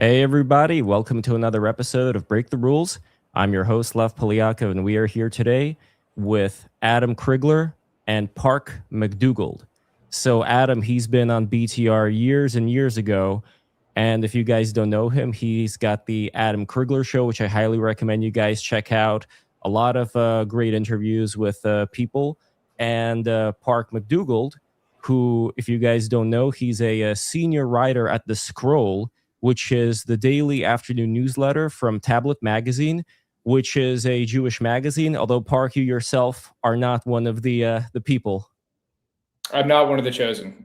Hey, everybody. Welcome to another episode of Break the Rules. I'm your host, Lev Polyakov, and we are here today with Adam Crigler and Park MacDougald. So, Adam, he's been on BTR years and years ago. And if you guys don't know him, he's got the Adam Crigler Show, which I highly recommend you guys check out. A lot of great interviews with people. And Park MacDougald, who, if you guys don't know, he's a senior writer at The Scroll, which is the daily afternoon newsletter from Tablet Magazine, which is a Jewish magazine. Although Park, you yourself are not one of the people. I'm not one of the chosen.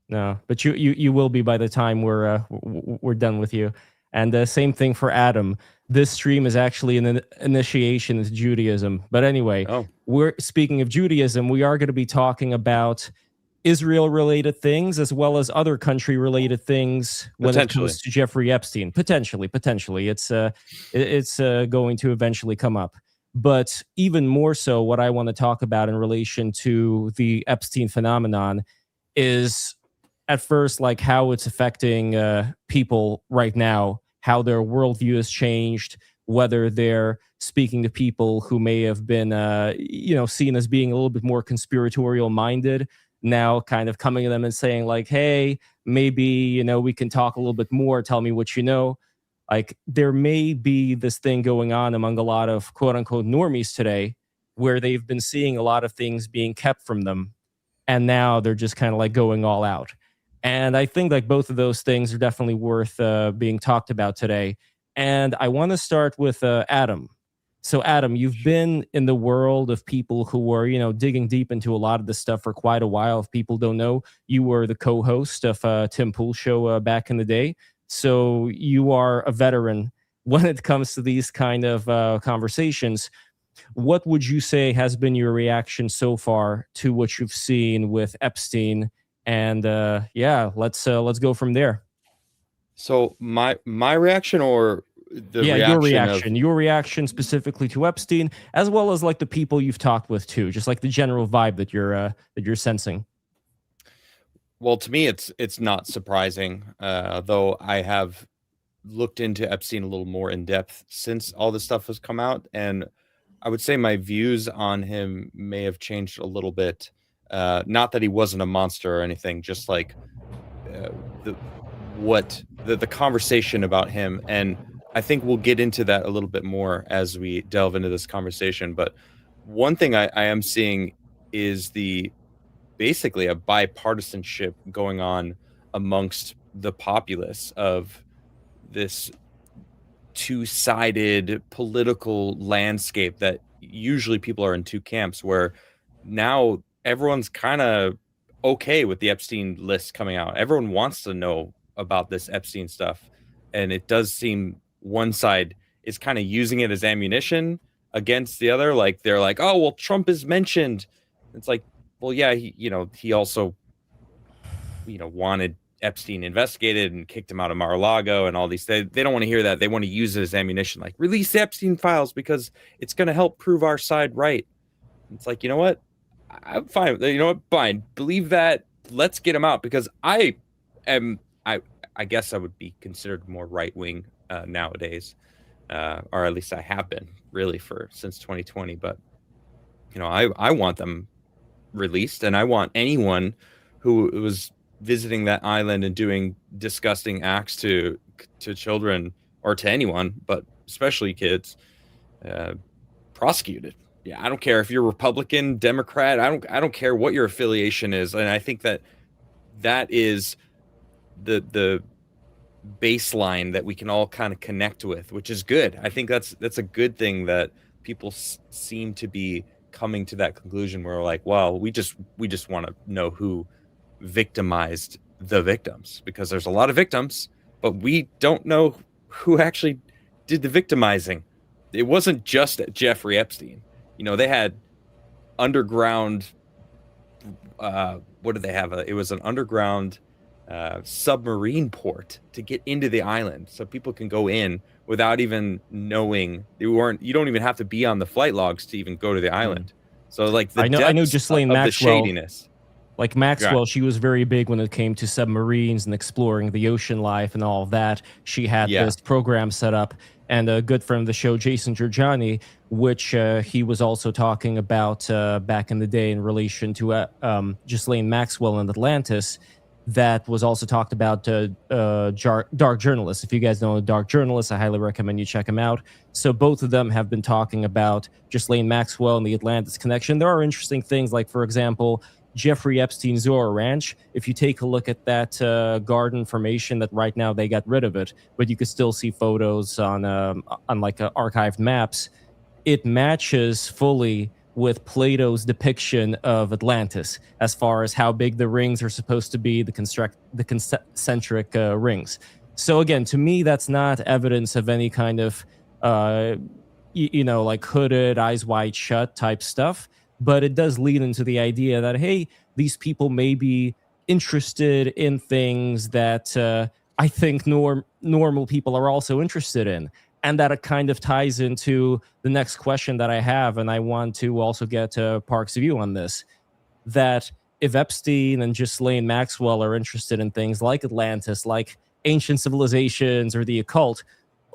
No, but you will be by the time we're done with you. And same thing for Adam. This stream is actually an initiation into Judaism. But anyway, we're speaking of Judaism. We are going to be talking about Israel-related things as well as other country-related things when it comes to Jeffrey Epstein. Potentially, it's going to eventually come up. But even more so, what I want to talk about in relation to the Epstein phenomenon is, at first, like how it's affecting people right now, how their worldview has changed, whether they're speaking to people who may have been, seen as being a little bit more conspiratorial-minded, now kind of coming to them and saying like, hey, maybe, we can talk a little bit more. Tell me what you know. Like, there may be this thing going on among a lot of quote unquote normies today where they've been seeing a lot of things being kept from them. And now they're just kind of like going all out. And I think like both of those things are definitely worth being talked about today. And I want to start with Adam. So, Adam, you've been in the world of people who are, digging deep into a lot of this stuff for quite a while. If people don't know, you were the co-host of Tim Pool's show back in the day. So you are a veteran when it comes to these kind of conversations. What would you say has been your reaction so far to what you've seen with Epstein? And let's go from there. So my reaction, or your reaction specifically to Epstein, as well as like the people you've talked with too, just like the general vibe that you're sensing. Well, to me, it's not surprising, though I have looked into Epstein a little more in depth since all this stuff has come out, and I would say my views on him may have changed a little bit. Not that he wasn't a monster or anything, just like the conversation about him. And I think we'll get into that a little bit more as we delve into this conversation. But one thing I am seeing is basically a bipartisanship going on amongst the populace of this two-sided political landscape that usually people are in two camps, where now everyone's kind of okay with the Epstein list coming out. Everyone wants to know about this Epstein stuff. And it does seem one side is kind of using it as ammunition against the other. Like, they're like, oh, well, Trump is mentioned. It's like, well, yeah, he also, wanted Epstein investigated and kicked him out of Mar-a-Lago and all these. They don't want to hear that. They want to use it as ammunition, like, release the Epstein files because it's going to help prove our side right. It's like, you know what? I'm fine. Fine. Believe that. Let's get him out, because I guess I would be considered more right-wing nowadays, or at least I have been really since 2020. But I want them released, and I want anyone who was visiting that island and doing disgusting acts to children, or to anyone, but especially kids, prosecuted. Yeah, I don't care if you're Republican, Democrat. I don't care what your affiliation is, and I think that is the baseline that we can all kind of connect with, which is good. I think that's a good thing, that people seem to be coming to that conclusion where we're like, well, we just want to know who victimized the victims, because there's a lot of victims, but we don't know who actually did the victimizing. It wasn't just Jeffrey Epstein. They had underground, what did they have? It was an underground submarine port to get into the island, so people can go in without even knowing. You don't even have to be on the flight logs to even go to the island. So like, I know Ghislaine Maxwell. The shadiness. Like Maxwell, she was very big when it came to submarines and exploring the ocean life and all of that. She had this program set up, and a good friend of the show, Jason Giorgiani, which he was also talking about back in the day in relation to Ghislaine Maxwell and Atlantis. That was also talked about Dark Journalists. If you guys know Dark Journalists, I highly recommend you check them out. So both of them have been talking about Ghislaine Maxwell and the Atlantis connection. There are interesting things, like, for example, Jeffrey Epstein Zora Ranch. If you take a look at that garden formation, that right now they got rid of it, but you could still see photos on like archived maps. It matches fully with Plato's depiction of Atlantis, as far as how big the rings are supposed to be, the concentric rings. So again, to me, that's not evidence of any kind of, like hooded, eyes wide shut type stuff. But it does lead into the idea that, hey, these people may be interested in things that I think normal people are also interested in. And that it kind of ties into the next question that I have, and I want to also get Park's view on this, that if Epstein and Ghislaine Maxwell are interested in things like Atlantis, like ancient civilizations or the occult,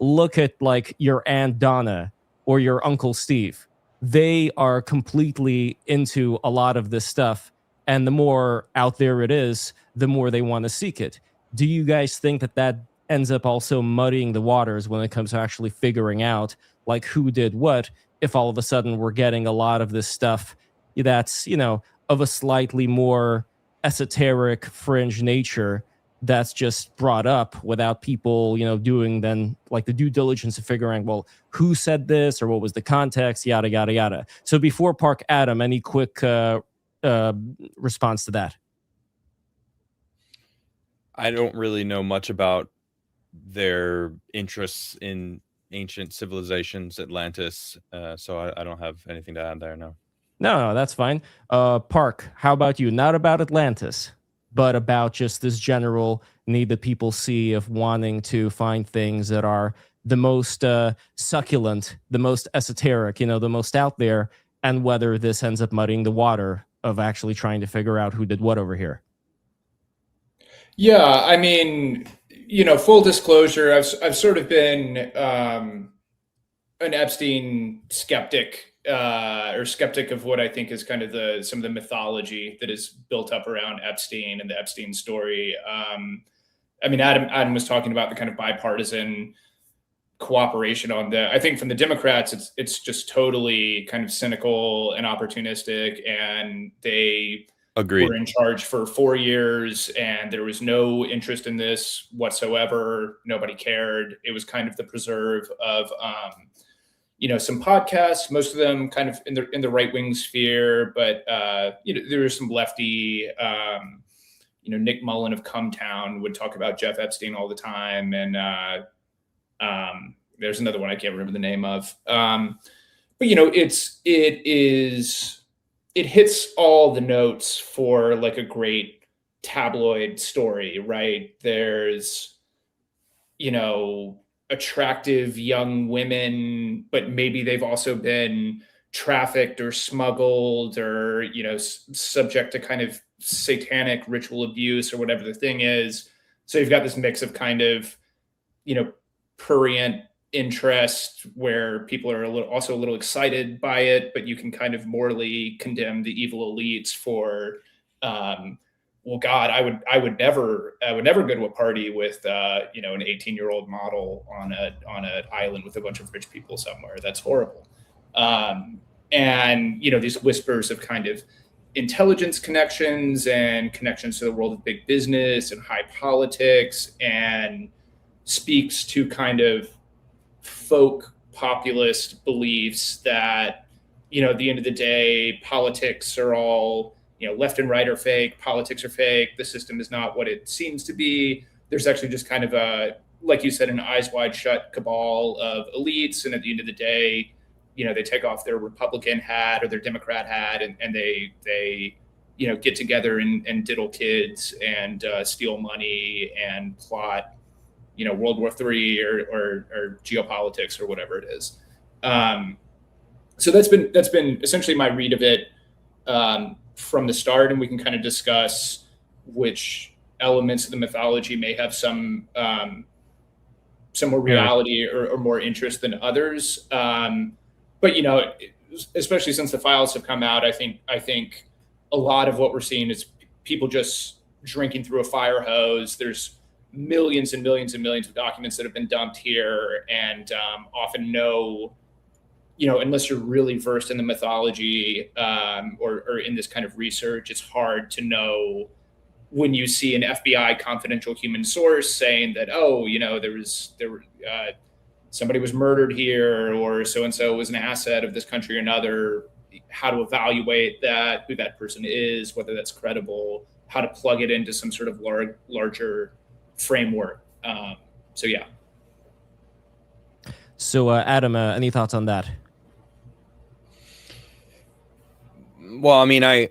look at like your Aunt Donna or your Uncle Steve. They are completely into a lot of this stuff, and the more out there it is, the more they want to seek it. Do you guys think that that ends up also muddying the waters when it comes to actually figuring out like who did what, if all of a sudden we're getting a lot of this stuff that's, of a slightly more esoteric fringe nature, that's just brought up without people, doing then like the due diligence of figuring, well, who said this or what was the context, yada, yada, yada. So before Park, Adam, any quick response to that? I don't really know much about their interests in ancient civilizations, Atlantis. So I don't have anything to add there, no. No, that's fine. Park, how about you? Not about Atlantis, but about just this general need that people see of wanting to find things that are the most succulent, the most esoteric, the most out there, and whether this ends up muddying the water of actually trying to figure out who did what over here. Yeah, I mean, full disclosure, I've sort of been an Epstein skeptic, or skeptic of what I think is kind of some of the mythology that is built up around Epstein and the Epstein story. I mean, Adam was talking about the kind of bipartisan cooperation on I think from the Democrats, it's just totally kind of cynical and opportunistic, and they Agreed. were in charge for 4 years, and there was no interest in this whatsoever. Nobody cared. It was kind of the preserve of, some podcasts, most of them kind of in the right wing sphere, but there was some lefty. Nick Mullen of Cumtown would talk about Jeff Epstein all the time, and there's another one I can't remember the name of. But it hits all the notes for like a great tabloid story, right? There's, attractive young women, but maybe they've also been trafficked or smuggled or, subject to kind of satanic ritual abuse or whatever the thing is. So you've got this mix of kind of, prurient interest where people are also a little excited by it, but you can kind of morally condemn the evil elites for, well, God, I would never go to a party with, an 18-year-old model on an island with a bunch of rich people somewhere. That's horrible. And, these whispers of kind of intelligence connections and connections to the world of big business and high politics, and speaks to kind of folk populist beliefs that, at the end of the day, politics are all, left and right are fake, politics are fake, the system is not what it seems to be. There's actually just kind of a, like you said, an eyes wide shut cabal of elites. And at the end of the day, they take off their Republican hat or their Democrat hat, and they get together and diddle kids and steal money and plot, World War III or geopolitics or whatever it is. So that's been essentially my read of it from the start, and we can kind of discuss which elements of the mythology may have some more reality or more interest than others. But you know, especially since the files have come out, I think a lot of what we're seeing is people just drinking through a fire hose. There's millions and millions and millions of documents that have been dumped here, and often no, you know, unless you're really versed in the mythology or in this kind of research, it's hard to know when you see an FBI confidential human source saying that, oh, you know, somebody was murdered here, or so-and-so was an asset of this country or another, how to evaluate that, who that person is, whether that's credible, how to plug it into some sort of larger framework. So, yeah. So, Adam, any thoughts on that? Well, I mean, I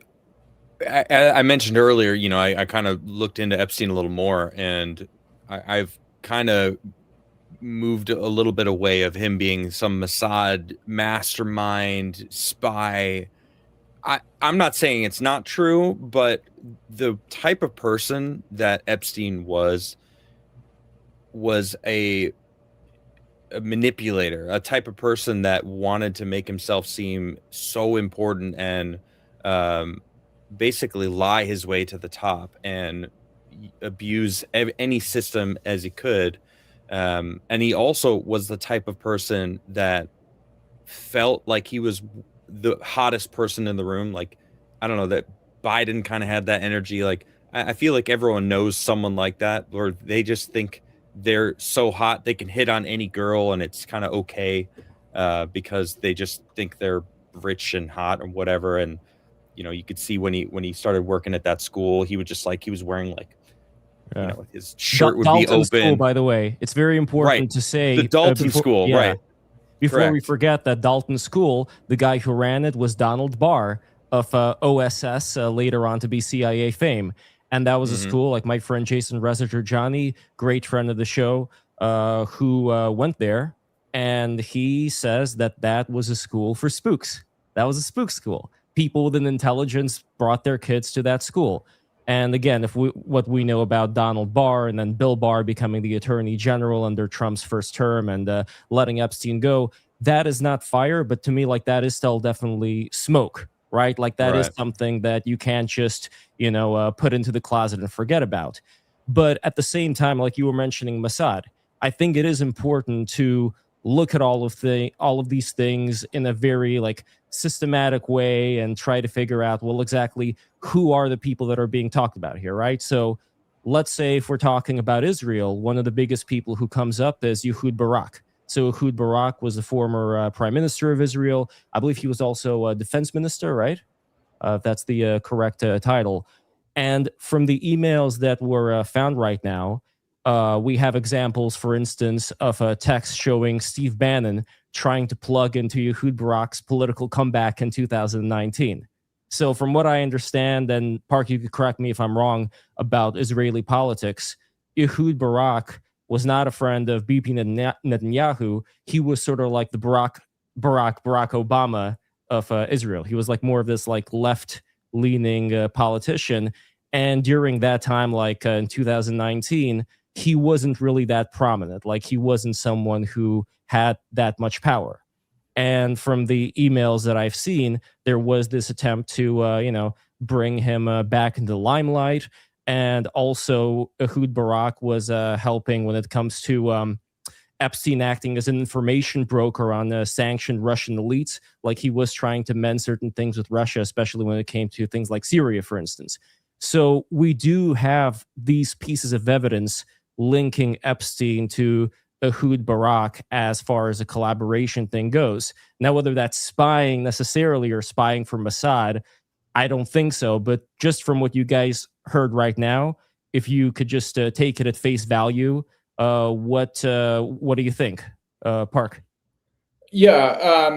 mentioned earlier, you know, I kind of looked into Epstein a little more, and I've kind of moved a little bit away of him being some Mossad mastermind spy. I'm not saying it's not true, but the type of person that Epstein was a manipulator, a type of person that wanted to make himself seem so important and basically lie his way to the top and abuse any system as he could. And he also was the type of person that felt like he was the hottest person in the room. Like, I don't know, that Biden kind of had that energy. Like, I feel like everyone knows someone like that, or they just think they're so hot they can hit on any girl and it's kind of okay because they just think they're rich and hot or whatever. And you know, you could see when he started working at that school, he was wearing like, you know, his shirt would Dalton be open. School, by the way, it's very important to say the Dalton School, right? Before Correct. we forget that Dalton School, the guy who ran it was Donald Barr of OSS, later on to be CIA fame. And that was a school, like my friend Jason Resiger Johnny, great friend of the show, who went there. And he says that was a school for spooks. That was a spook school. People with an intelligence brought their kids to that school. And again, what we know about Donald Barr and then Bill Barr becoming the attorney general under Trump's first term and letting Epstein go, that is not fire. But to me, like, that is still definitely smoke, right? Like, that is something that you can't just, you know, put into the closet and forget about. But at the same time, like you were mentioning Mossad, I think it is important to look at all of these things in a very like systematic way and try to figure out, well, exactly who are the people that are being talked about here, right? So let's say if we're talking about Israel, one of the biggest people who comes up is Ehud Barak. So Ehud Barak was the former prime minister of Israel. I believe he was also a defense minister, right? That's the correct title. And from the emails that were found right now, we have examples, for instance, of a text showing Steve Bannon trying to plug into Ehud Barak's political comeback in 2019. So from what I understand, and Park, you could correct me if I'm wrong about Israeli politics, Ehud Barak was not a friend of Bibi Netanyahu. He was sort of like the Barack Obama of Israel. He was like more of this like left-leaning politician. And during that time, like in 2019, he wasn't really that prominent. Like, he wasn't someone who had that much power. And from the emails that I've seen, there was this attempt to, bring him back into the limelight. And also, Ehud Barak was helping when it comes to Epstein acting as an information broker on sanctioned Russian elites. Like, he was trying to mend certain things with Russia, especially when it came to things like Syria, for instance. So we do have these pieces of evidence linking Epstein to Ehud Barak as far as a collaboration thing goes. Now, whether that's spying necessarily or spying for Mossad, I don't think so. But just from what you guys heard right now, if you could just take it at face value, what do you think, Park? Yeah,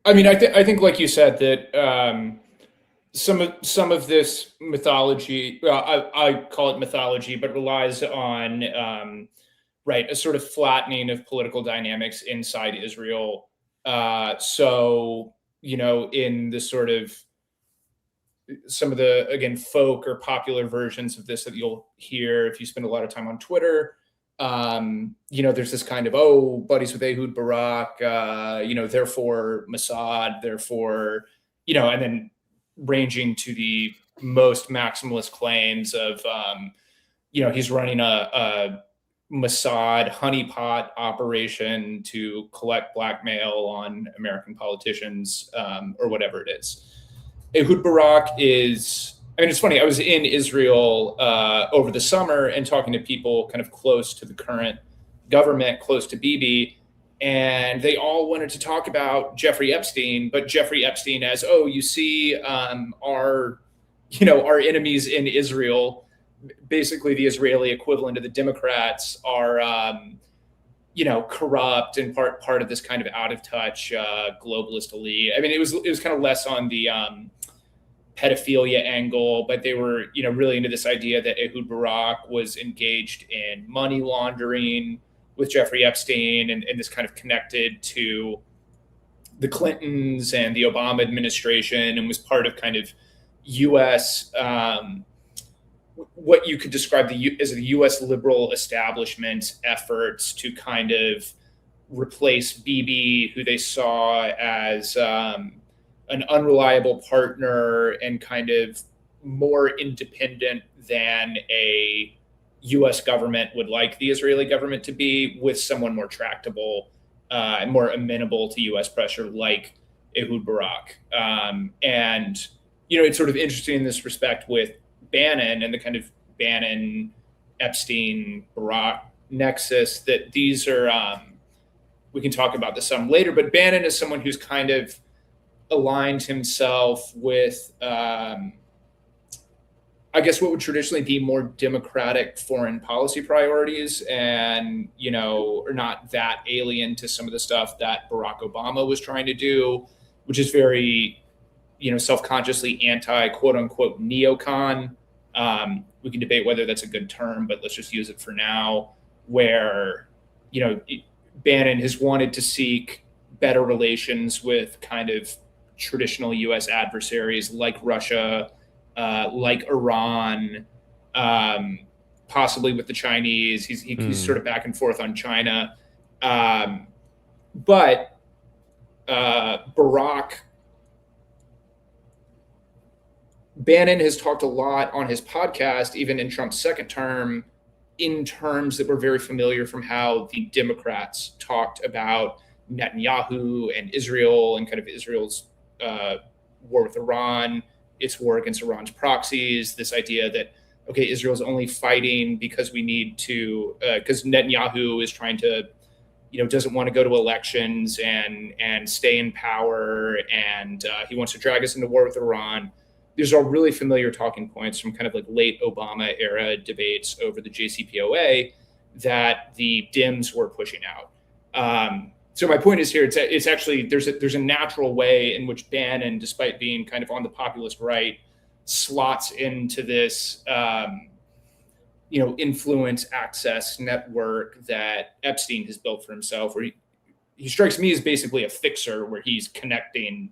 I mean, I think, like you said, that some of this mythology, I call it mythology, but relies on a sort of flattening of political dynamics inside Israel. So, in the sort of some of the, again, folk or popular versions of this that you'll hear if you spend a lot of time on Twitter. There's this kind of, buddies with Ehud Barak, therefore Mossad, therefore, and then ranging to the most maximalist claims of, he's running a Mossad honeypot operation to collect blackmail on American politicians, or whatever it is. Ehud Barak is, it's funny, I was in Israel over the summer and talking to people kind of close to the current government, close to Bibi, and they all wanted to talk about Jeffrey Epstein, but Jeffrey Epstein as, you see, our enemies in Israel, basically the Israeli equivalent of the Democrats, are corrupt and part of this kind of out of touch globalist elite. It was kind of less on the pedophilia angle, but they were really into this idea that Ehud Barak was engaged in money laundering with Jeffrey Epstein, and this kind of connected to the Clintons and the Obama administration, and was part of kind of U.S. What you could describe as the U.S. liberal establishment efforts to kind of replace Bibi, who they saw as an unreliable partner and kind of more independent than a U.S. government would like the Israeli government to be, with someone more tractable and more amenable to U.S. pressure like Ehud Barak. It's sort of interesting in this respect with Bannon and the kind of Bannon, Epstein, Barak nexus, that these are, we can talk about this some later, but Bannon is someone who's kind of aligned himself with, I guess, what would traditionally be more democratic foreign policy priorities, and, are not that alien to some of the stuff that Barack Obama was trying to do, which is very, self-consciously anti quote unquote neocon. We can debate whether that's a good term, but let's just use it for now, where, Bannon has wanted to seek better relations with kind of traditional U.S. adversaries like Russia, like Iran, possibly with the Chinese. He's sort of back and forth on China. But Bannon has talked a lot on his podcast, even in Trump's second term, in terms that were very familiar from how the Democrats talked about Netanyahu and Israel, and kind of Israel's war with Iran, its war against Iran's proxies, this idea that, okay, Israel's only fighting because we need to, because Netanyahu is trying to, doesn't want to go to elections and stay in power, and he wants to drag us into war with Iran. These are really familiar talking points from kind of like late Obama era debates over the JCPOA that the Dems were pushing out. So my point is here, it's actually, there's a natural way in which Bannon, despite being kind of on the populist right, slots into this, influence access network that Epstein has built for himself, where he strikes me as basically a fixer, where he's connecting,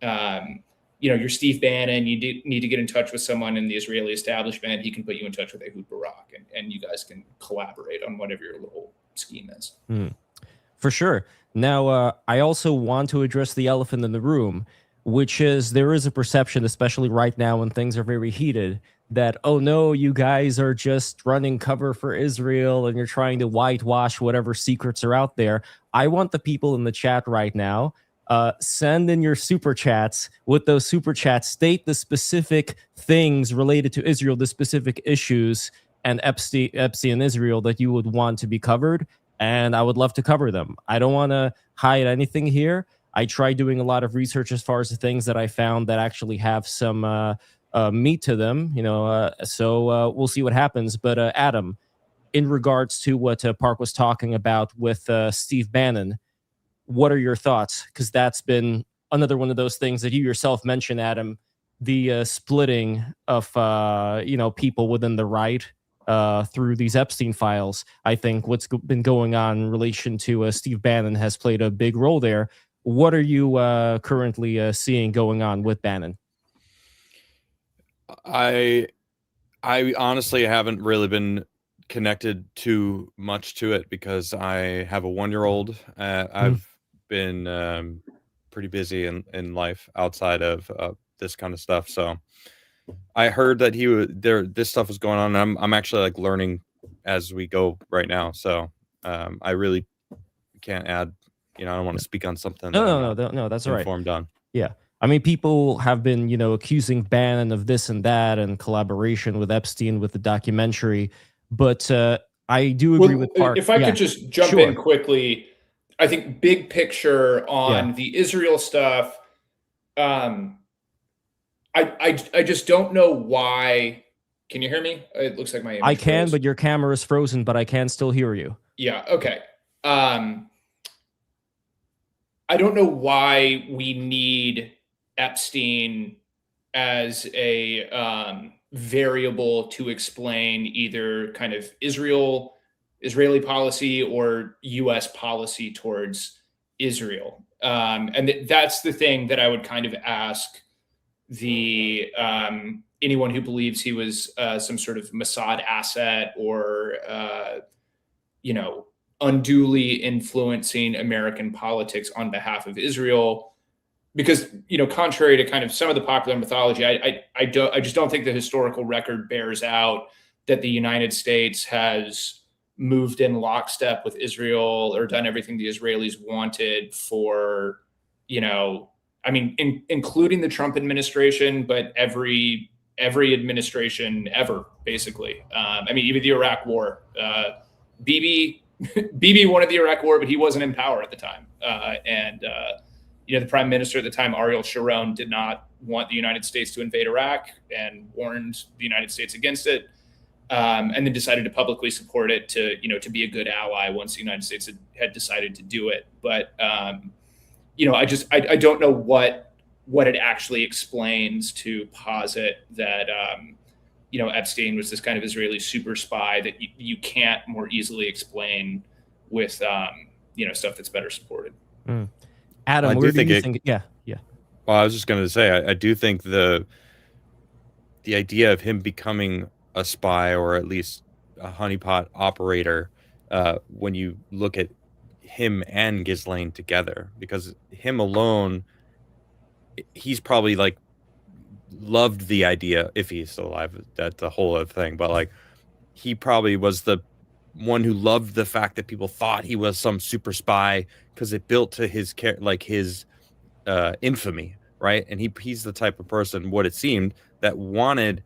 you're Steve Bannon, you need to get in touch with someone in the Israeli establishment. He can put you in touch with Ehud Barak, and you guys can collaborate on whatever your little scheme is. For sure. Now, I also want to address the elephant in the room, which is there is a perception, especially right now when things are very heated, that, oh no, you guys are just running cover for Israel and you're trying to whitewash whatever secrets are out there. I want the people in the chat right now, send in your super chats. With those super chats, state the specific things related to Israel, the specific issues and Epstein and Israel that you would want to be covered. And I would love to cover them. I don't want to hide anything here. I tried doing a lot of research as far as the things that I found that actually have some meat to them, so we'll see what happens. But Adam, in regards to what Park was talking about with Steve Bannon, what are your thoughts? Because that's been another one of those things that you yourself mentioned, Adam, the splitting of people within the right through these Epstein files. I think what's been going on in relation to Steve Bannon has played a big role there. What are you currently seeing going on with Bannon? I honestly haven't really been connected too much to it because I have a 1-year-old. I've been pretty busy in life outside of this kind of stuff. So I heard that this stuff was going on. And I'm actually like learning as we go right now. So I really can't add. I don't want to speak on something. No, that's all right. Informed on. Yeah. I mean, people have been, accusing Bannon of this and that and collaboration with Epstein with the documentary. But I do agree with part. If I could just jump in quickly, I think big picture on the Israel stuff, I just don't know why. Can you hear me? It looks like my image I can, froze. but your camera is frozen, but I can still hear you. Yeah, okay. I don't know why we need Epstein as a variable to explain either kind of Israeli policy or U.S. policy towards Israel. And that's the thing that I would kind of ask anyone who believes he was some sort of Mossad asset or, unduly influencing American politics on behalf of Israel. Because, contrary to kind of some of the popular mythology, I just don't think the historical record bears out that the United States has moved in lockstep with Israel or done everything the Israelis wanted for, including the Trump administration, but every administration ever, basically. Even the Iraq War. Bibi wanted the Iraq War, but he wasn't in power at the time. The prime minister at the time, Ariel Sharon, did not want the United States to invade Iraq and warned the United States against it, and then decided to publicly support it to be a good ally once the United States had decided to do it. But, I don't know what it actually explains to posit that, Epstein was this kind of Israeli super spy that you can't more easily explain with, stuff that's better supported. Adam, where do you think? Yeah. Well, I was just going to say, I do think the idea of him becoming a spy or at least a honeypot operator, when you look at him and Ghislaine together, because him alone, he's probably like loved the idea, if he's still alive, that's a whole other thing, but like he probably was the one who loved the fact that people thought he was some super spy because it built to his infamy, right? And he's the type of person, what it seemed, that wanted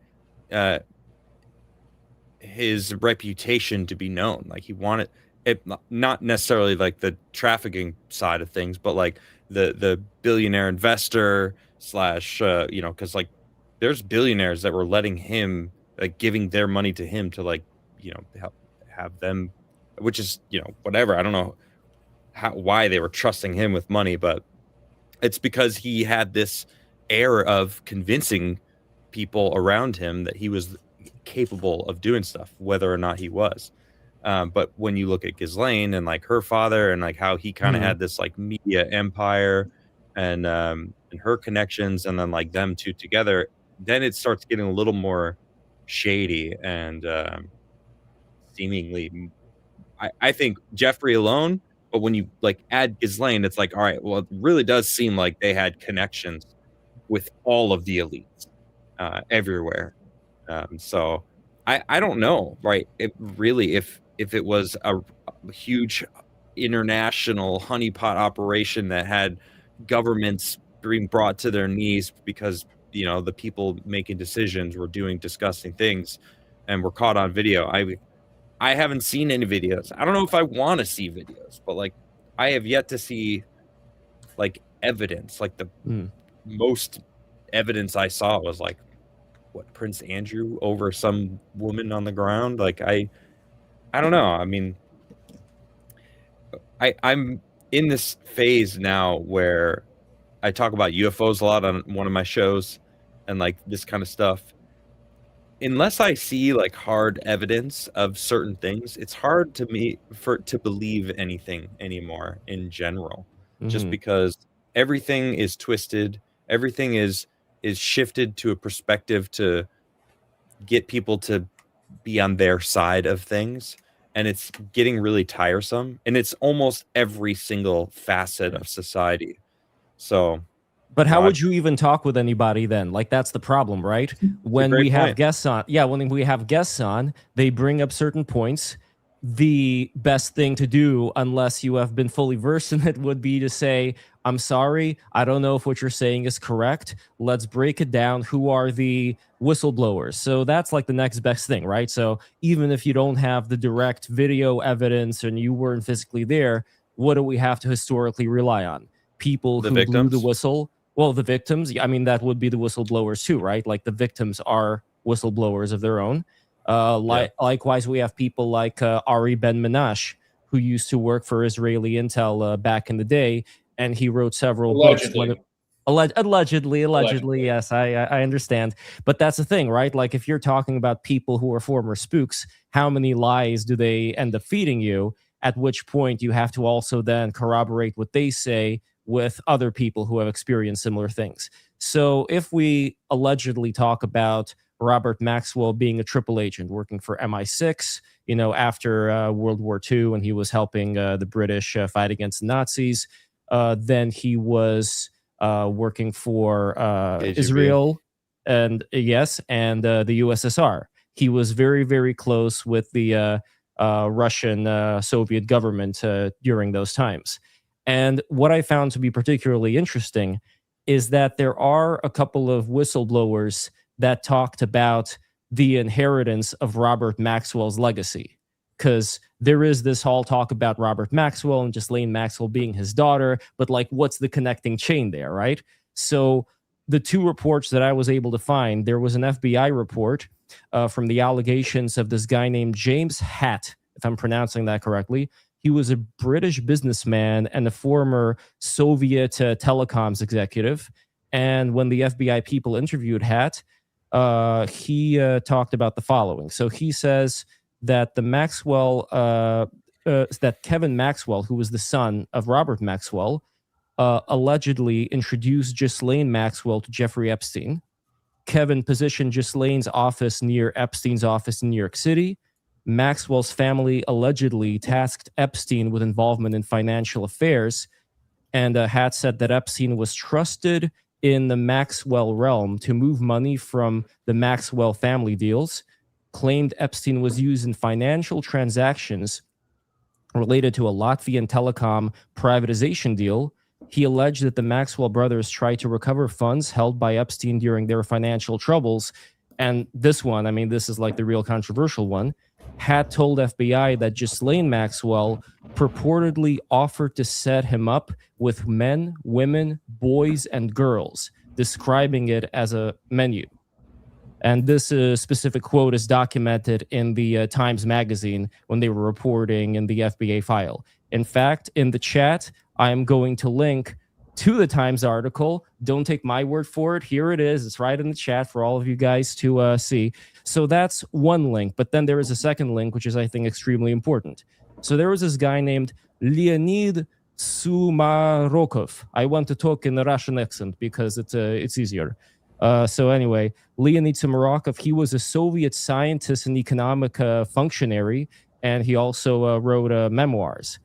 his reputation to be known. Like he wanted it, not necessarily like the trafficking side of things, but like the billionaire investor / because like there's billionaires that were letting him, like giving their money to him to like have them, which is whatever. I don't know why they were trusting him with money, but it's because he had this air of convincing people around him that he was capable of doing stuff, whether or not he was. But when you look at Ghislaine and like her father and like how he kind of had this like media empire and her connections and then like them two together, then it starts getting a little more shady and seemingly, I think Jeffrey alone, but when you like add Ghislaine, it's like, all right, well, it really does seem like they had connections with all of the elites everywhere. So I don't know, right? It really, if it was a huge international honeypot operation that had governments being brought to their knees because the people making decisions were doing disgusting things and were caught on video. I haven't seen any videos. I don't know if I want to see videos, but like I have yet to see like evidence. Like the most evidence I saw was like what, Prince Andrew over some woman on the ground. Like I don't know. I mean, I'm in this phase now where I talk about UFOs a lot on one of my shows and like this kind of stuff. Unless I see like hard evidence of certain things, it's hard to me to believe anything anymore in general, just because everything is twisted. Everything is shifted to a perspective to get people to be on their side of things, and it's getting really tiresome, and it's almost every single facet of society. So but how would you even talk with anybody then? Like, that's the problem, right? When we have guests on, when we have guests on, they bring up certain points. The best thing to do, unless you have been fully versed in it, would be to say, I'm sorry, I don't know if what you're saying is correct. Let's break it down. Who are the whistleblowers? So that's like the next best thing, right? So even if you don't have the direct video evidence and you weren't physically there, what do we have to historically rely on? People who blew the whistle. Well, the victims, I mean, that would be the whistleblowers too, right? Like, the victims are whistleblowers of their own. Likewise, we have people like Ari Ben Menash, who used to work for Israeli intel back in the day, and he wrote several books. Allegedly, yes, I understand. But that's the thing, right? Like, if you're talking about people who are former spooks, how many lies do they end up feeding you? At which point you have to also then corroborate what they say with other people who have experienced similar things. So if we allegedly talk about Robert Maxwell being a triple agent working for MI6, after World War II, and he was helping the British fight against the Nazis, then he was working for Israel and the USSR. He was very, very close with the Russian Soviet government during those times. And what I found to be particularly interesting is that there are a couple of whistleblowers that talked about the inheritance of Robert Maxwell's legacy. Because there is this whole talk about Robert Maxwell and Ghislaine Maxwell being his daughter, but like, what's the connecting chain there, right? So the two reports that I was able to find, there was an FBI report from the allegations of this guy named James Hatt, if I'm pronouncing that correctly. He was a British businessman and a former Soviet telecoms executive. And when the FBI people interviewed Hatt, he talked about the following. So he says that that Kevin Maxwell, who was the son of Robert Maxwell, allegedly introduced Ghislaine Maxwell to Jeffrey Epstein. Kevin positioned Ghislaine's office near Epstein's office in New York City. Maxwell's family allegedly tasked Epstein with involvement in financial affairs, and Hatt said that Epstein was trusted in the Maxwell realm to move money from the Maxwell family deals, claimed Epstein was used in financial transactions related to a Latvian telecom privatization deal. He alleged that the Maxwell brothers tried to recover funds held by Epstein during their financial troubles. And this one, I mean, this is like the real controversial one. Hatt told FBI that Ghislaine Maxwell purportedly offered to set him up with men, women, boys, and girls, describing it as a menu. And this specific quote is documented in the Times Magazine when they were reporting in the FBA file. In fact, in the chat, I am going to link to the Times article. Don't take my word for it. Here it is. It's right in the chat for all of you guys to see. So that's one link. But then there is a second link, which is, I think, extremely important. So there was this guy named Leonid Sumarokov. I want to talk in a Russian accent because it's easier. So anyway, Leonid Sumarokov, he was a Soviet scientist and economic functionary, and he also wrote memoirs.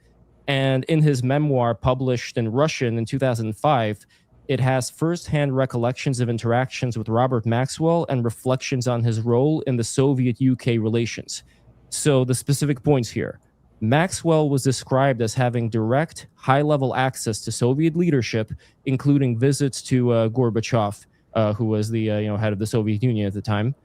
And in his memoir published in Russian in 2005, it has firsthand recollections of interactions with Robert Maxwell and reflections on his role in the Soviet-UK relations. So the specific points here. Maxwell was described as having direct, high-level access to Soviet leadership, including visits to Gorbachev, who was the head of the Soviet Union at the time.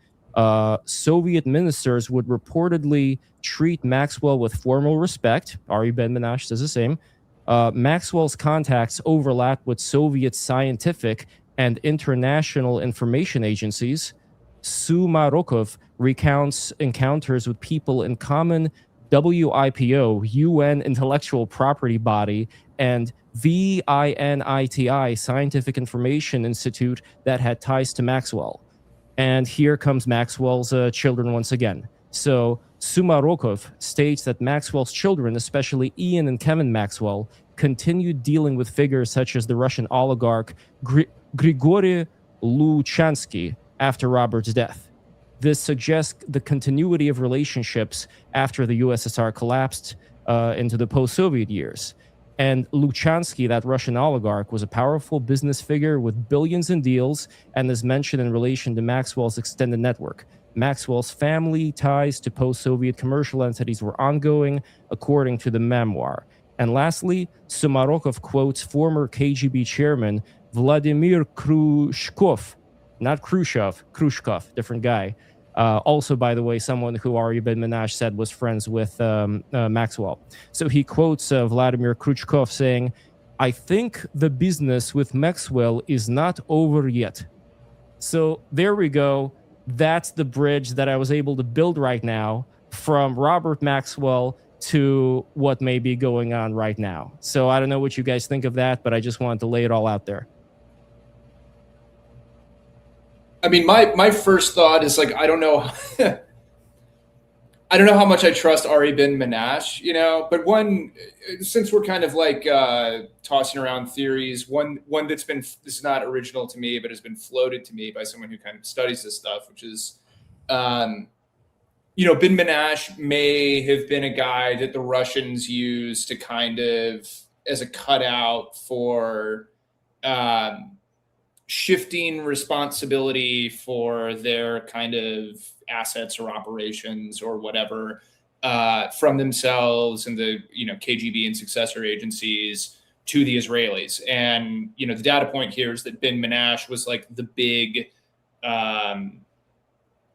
Soviet ministers would reportedly treat Maxwell with formal respect. Ari Ben Menash says the same. Maxwell's contacts overlapped with Soviet scientific and international information agencies. Sumarokov recounts encounters with people in common WIPO, UN Intellectual Property Body, and VINITI, Scientific Information Institute, that had ties to Maxwell. And here comes Maxwell's children once again. So Sumarokov states that Maxwell's children, especially Ian and Kevin Maxwell, continued dealing with figures such as the Russian oligarch Grigory Luchansky after Robert's death. This suggests the continuity of relationships after the USSR collapsed into the post-Soviet years. And Luchansky, that Russian oligarch, was a powerful business figure with billions in deals and is mentioned in relation to Maxwell's extended network. Maxwell's family ties to post-Soviet commercial entities were ongoing, according to the memoir. And lastly, Sumarokov quotes former KGB chairman Vladimir Khrushchev, not Khrushchev, Khrushchev, different guy. Also, by the way, someone who Ari Ben Menashe said was friends with Maxwell. So he quotes Vladimir Khrushchev saying, "I think the business with Maxwell is not over yet." So there we go. That's the bridge that I was able to build right now from Robert Maxwell to what may be going on right now. So I don't know what you guys think of that, but I just wanted to lay it all out there. I mean, my first thought is like, I don't know. I don't know how much I trust Ari Ben Menashe, you know, but since we're kind of like tossing around theories, one that's been, this is not original to me, but has been floated to me by someone who kind of studies this stuff, which is, you know, Ben Menashe may have been a guy that the Russians used to kind of as a cutout for shifting responsibility for their kind of assets or operations or whatever from themselves and the, you know, KGB and successor agencies to the Israelis. And, you know, the data point here is that Ben Menashe was like the big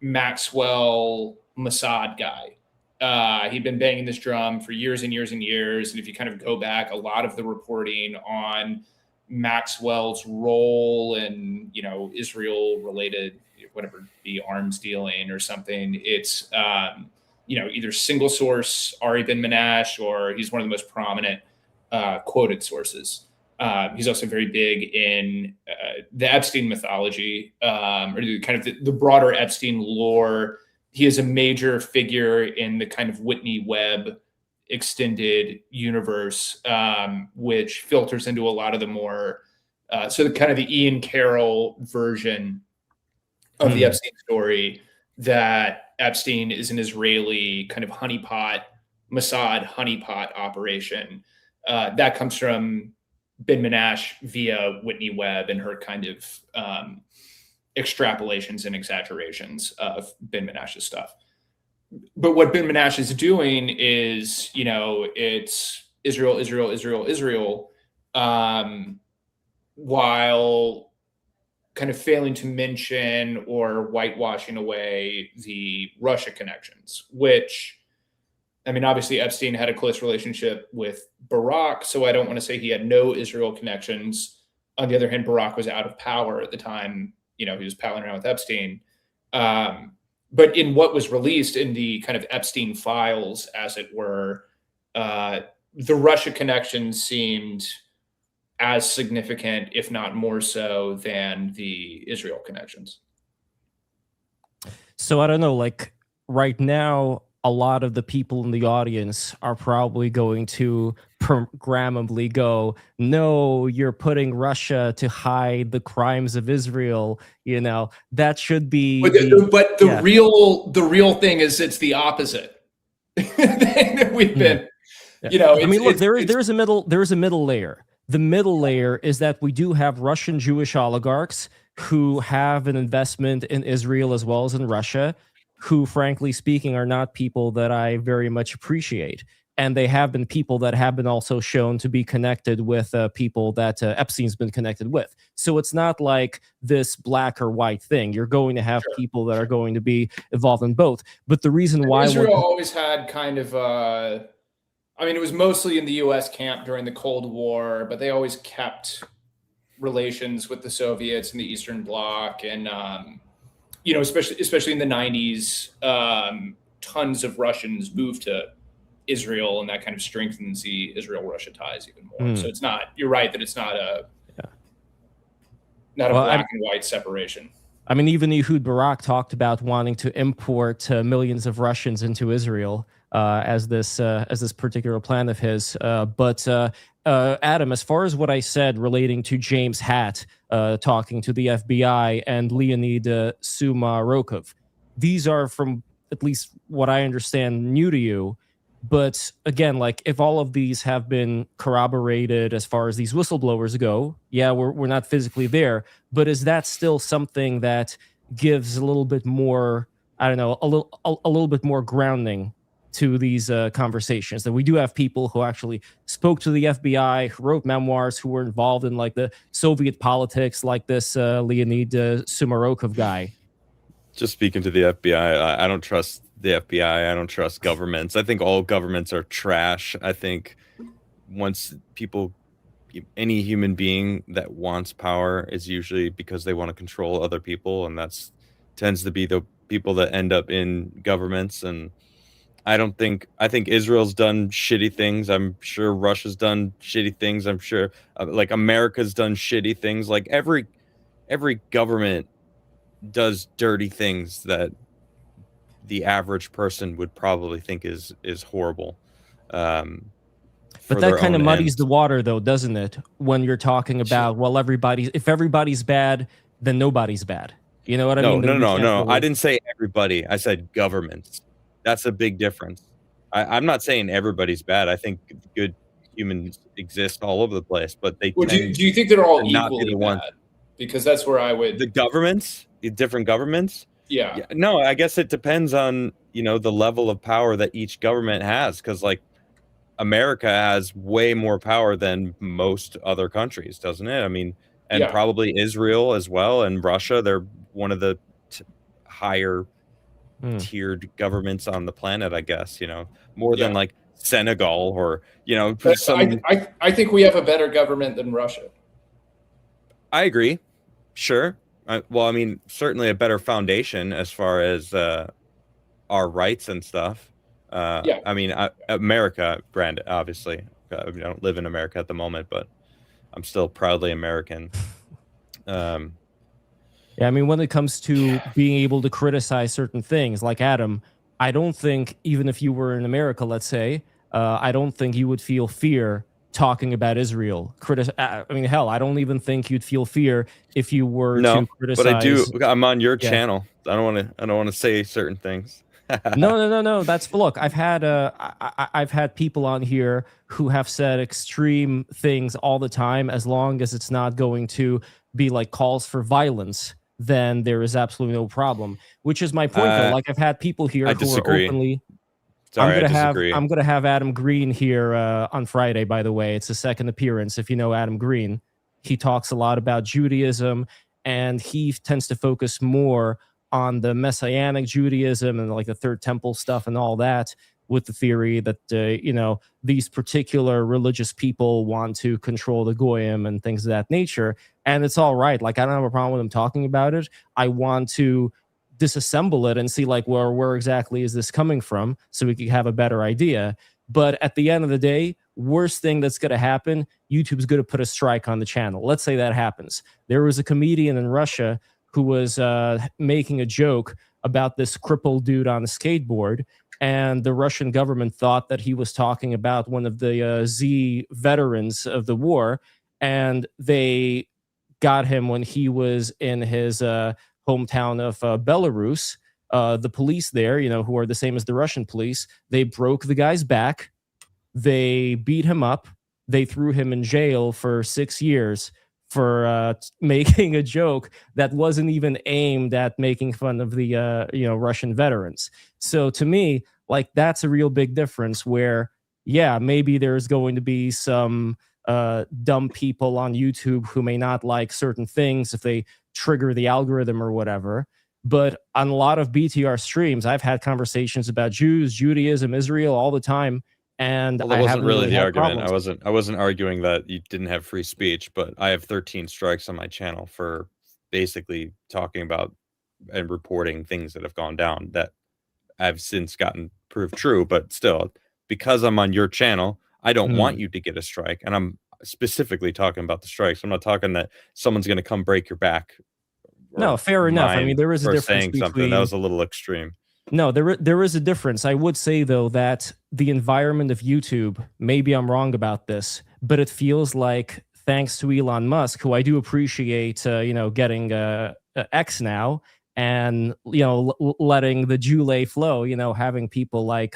Maxwell Mossad guy. He'd been banging this drum for years and years and years. And if you kind of go back, a lot of the reporting on Maxwell's role in, you know, Israel related, whatever, the arms dealing or something, it's, you know, either single source Ari Ben Menashe, or he's one of the most prominent quoted sources. He's also very big in the Epstein mythology, or kind of the broader Epstein lore. He is a major figure in the kind of Whitney Webb extended universe, which filters into a lot of the more, so the kind of the Ian Carroll version of the Epstein story, that Epstein is an Israeli kind of honeypot, Mossad honeypot operation. That comes from Ben Menashe via Whitney Webb and her kind of extrapolations and exaggerations of Ben Menashe's stuff. But what Ben Menashe is doing is, you know, it's Israel, Israel, Israel, Israel, while kind of failing to mention or whitewashing away the Russia connections, which, I mean, obviously Epstein had a close relationship with Barack, so I don't want to say he had no Israel connections. On the other hand, Barack was out of power at the time, you know, he was palling around with Epstein. But in what was released in the kind of Epstein files, as it were, the Russia connections seemed as significant, if not more so, than the Israel connections. So I don't know, like right now, a lot of the people in the audience are probably going to programmably go, no, you're putting Russia to hide the crimes of Israel. You know, that should be. But the real thing is it's the opposite. We've been, you know. I mean, look, there's a middle layer. The middle layer is that we do have Russian Jewish oligarchs who have an investment in Israel as well as in Russia, who, frankly speaking, are not people that I very much appreciate. And they have been people that have been also shown to be connected with people that Epstein's been connected with. So it's not like this black or white thing. You're going to have people that are going to be involved in both. But the reason why Israel always had kind of, I mean, it was mostly in the U.S. camp during the Cold War, but they always kept relations with the Soviets and the Eastern Bloc, and you know, especially in the 90s, tons of Russians moved to Israel, and that kind of strengthens the Israel-Russia ties even more. So it's not, you're right that it's not a black and white separation. I mean, even Ehud Barak talked about wanting to import millions of Russians into Israel as this particular plan of his. But Adam, as far as what I said relating to James Hatt, talking to the FBI, and Leonid Sumarokov, these are, from at least what I understand, new to you. But again, like, if all of these have been corroborated as far as these whistleblowers go, yeah, we're not physically there. But is that still something that gives a little bit more, I don't know, a little bit more grounding to these conversations? That we do have people who actually spoke to the FBI, who wrote memoirs, who were involved in like the Soviet politics, like this Leonid Sumarokov guy. Just speaking to the FBI, I don't trust the FBI. I don't trust governments. I think all governments are trash. I think once any human being that wants power is usually because they want to control other people, and that's tends to be the people that end up in governments. And I think Israel's done shitty things. I'm sure Russia's done shitty things. I'm sure like America's done shitty things. Like every government does dirty things that the average person would probably think is horrible. But that kind of muddies the water, though, doesn't it? When you're talking about, well, if everybody's bad, then nobody's bad. You know what I mean? No. I didn't say everybody. I said governments. That's a big difference. I'm not saying everybody's bad. I think good humans exist all over the place, but they. Well, do you think they're all equally bad? Because that's where I would. The governments, different governments. Yeah. No, I guess it depends on the level of power that each government has, because like America has way more power than most other countries, doesn't it? I mean, and probably Israel as well, and Russia. They're one of the higher tiered governments on the planet, I guess. More than like Senegal or I think we have a better government than Russia. I agree. Sure. Well, I mean, certainly a better foundation as far as our rights and stuff. I mean, America, Brandon, obviously. I don't live in America at the moment, but I'm still proudly American. Yeah, I mean, when it comes to being able to criticize certain things, like Adam, I don't think, even if you were in America, let's say, I don't think you would feel fear talking about Israel. I mean, hell, I don't even think you'd feel fear if you were to criticize. But I do. I'm on your channel. I don't want to say certain things. No. Look, I've had people on here who have said extreme things all the time. As long as it's not going to be like calls for violence, then there is absolutely no problem. Which is my point, though. Like, I've had people here who are openly. Sorry, I'm gonna have Adam Green here on Friday. By the way, it's a second appearance. If you know Adam Green, he talks a lot about Judaism, and he tends to focus more on the Messianic Judaism and like the Third Temple stuff and all that, with the theory that these particular religious people want to control the goyim and things of that nature. And it's all right. Like, I don't have a problem with him talking about it. I want to disassemble it and see like where exactly is this coming from, so we can have a better idea. But at the end of the day, worst thing that's going to happen, YouTube's going to put a strike on the channel. Let's say that happens. There was a comedian in Russia who was making a joke about this crippled dude on a skateboard, and the Russian government thought that he was talking about one of the Z veterans of the war, and they got him when he was in his hometown of Belarus. The police there, who are the same as the Russian police, they broke the guy's back, they beat him up, they threw him in jail for 6 years for making a joke that wasn't even aimed at making fun of the Russian veterans. So to me, like, that's a real big difference where, yeah, maybe there's going to be some dumb people on YouTube who may not like certain things if they trigger the algorithm or whatever. But on a lot of BTR streams, I've had conversations about Jews, Judaism, Israel all the time. And that wasn't really the argument. I wasn't arguing that you didn't have free speech, but I have 13 strikes on my channel for basically talking about and reporting things that have gone down that I've since gotten proved true. But still, because I'm on your channel, I don't want you to get a strike. And I'm specifically talking about the strikes. I'm not talking that someone's going to come break your back. No, fair enough. I mean, there is a difference saying something that was a little extreme. No, there is a difference. I would say, though, that the environment of YouTube, maybe I'm wrong about this, but it feels like, thanks to Elon Musk, who I do appreciate, getting X now, and letting the Jule flow, having people like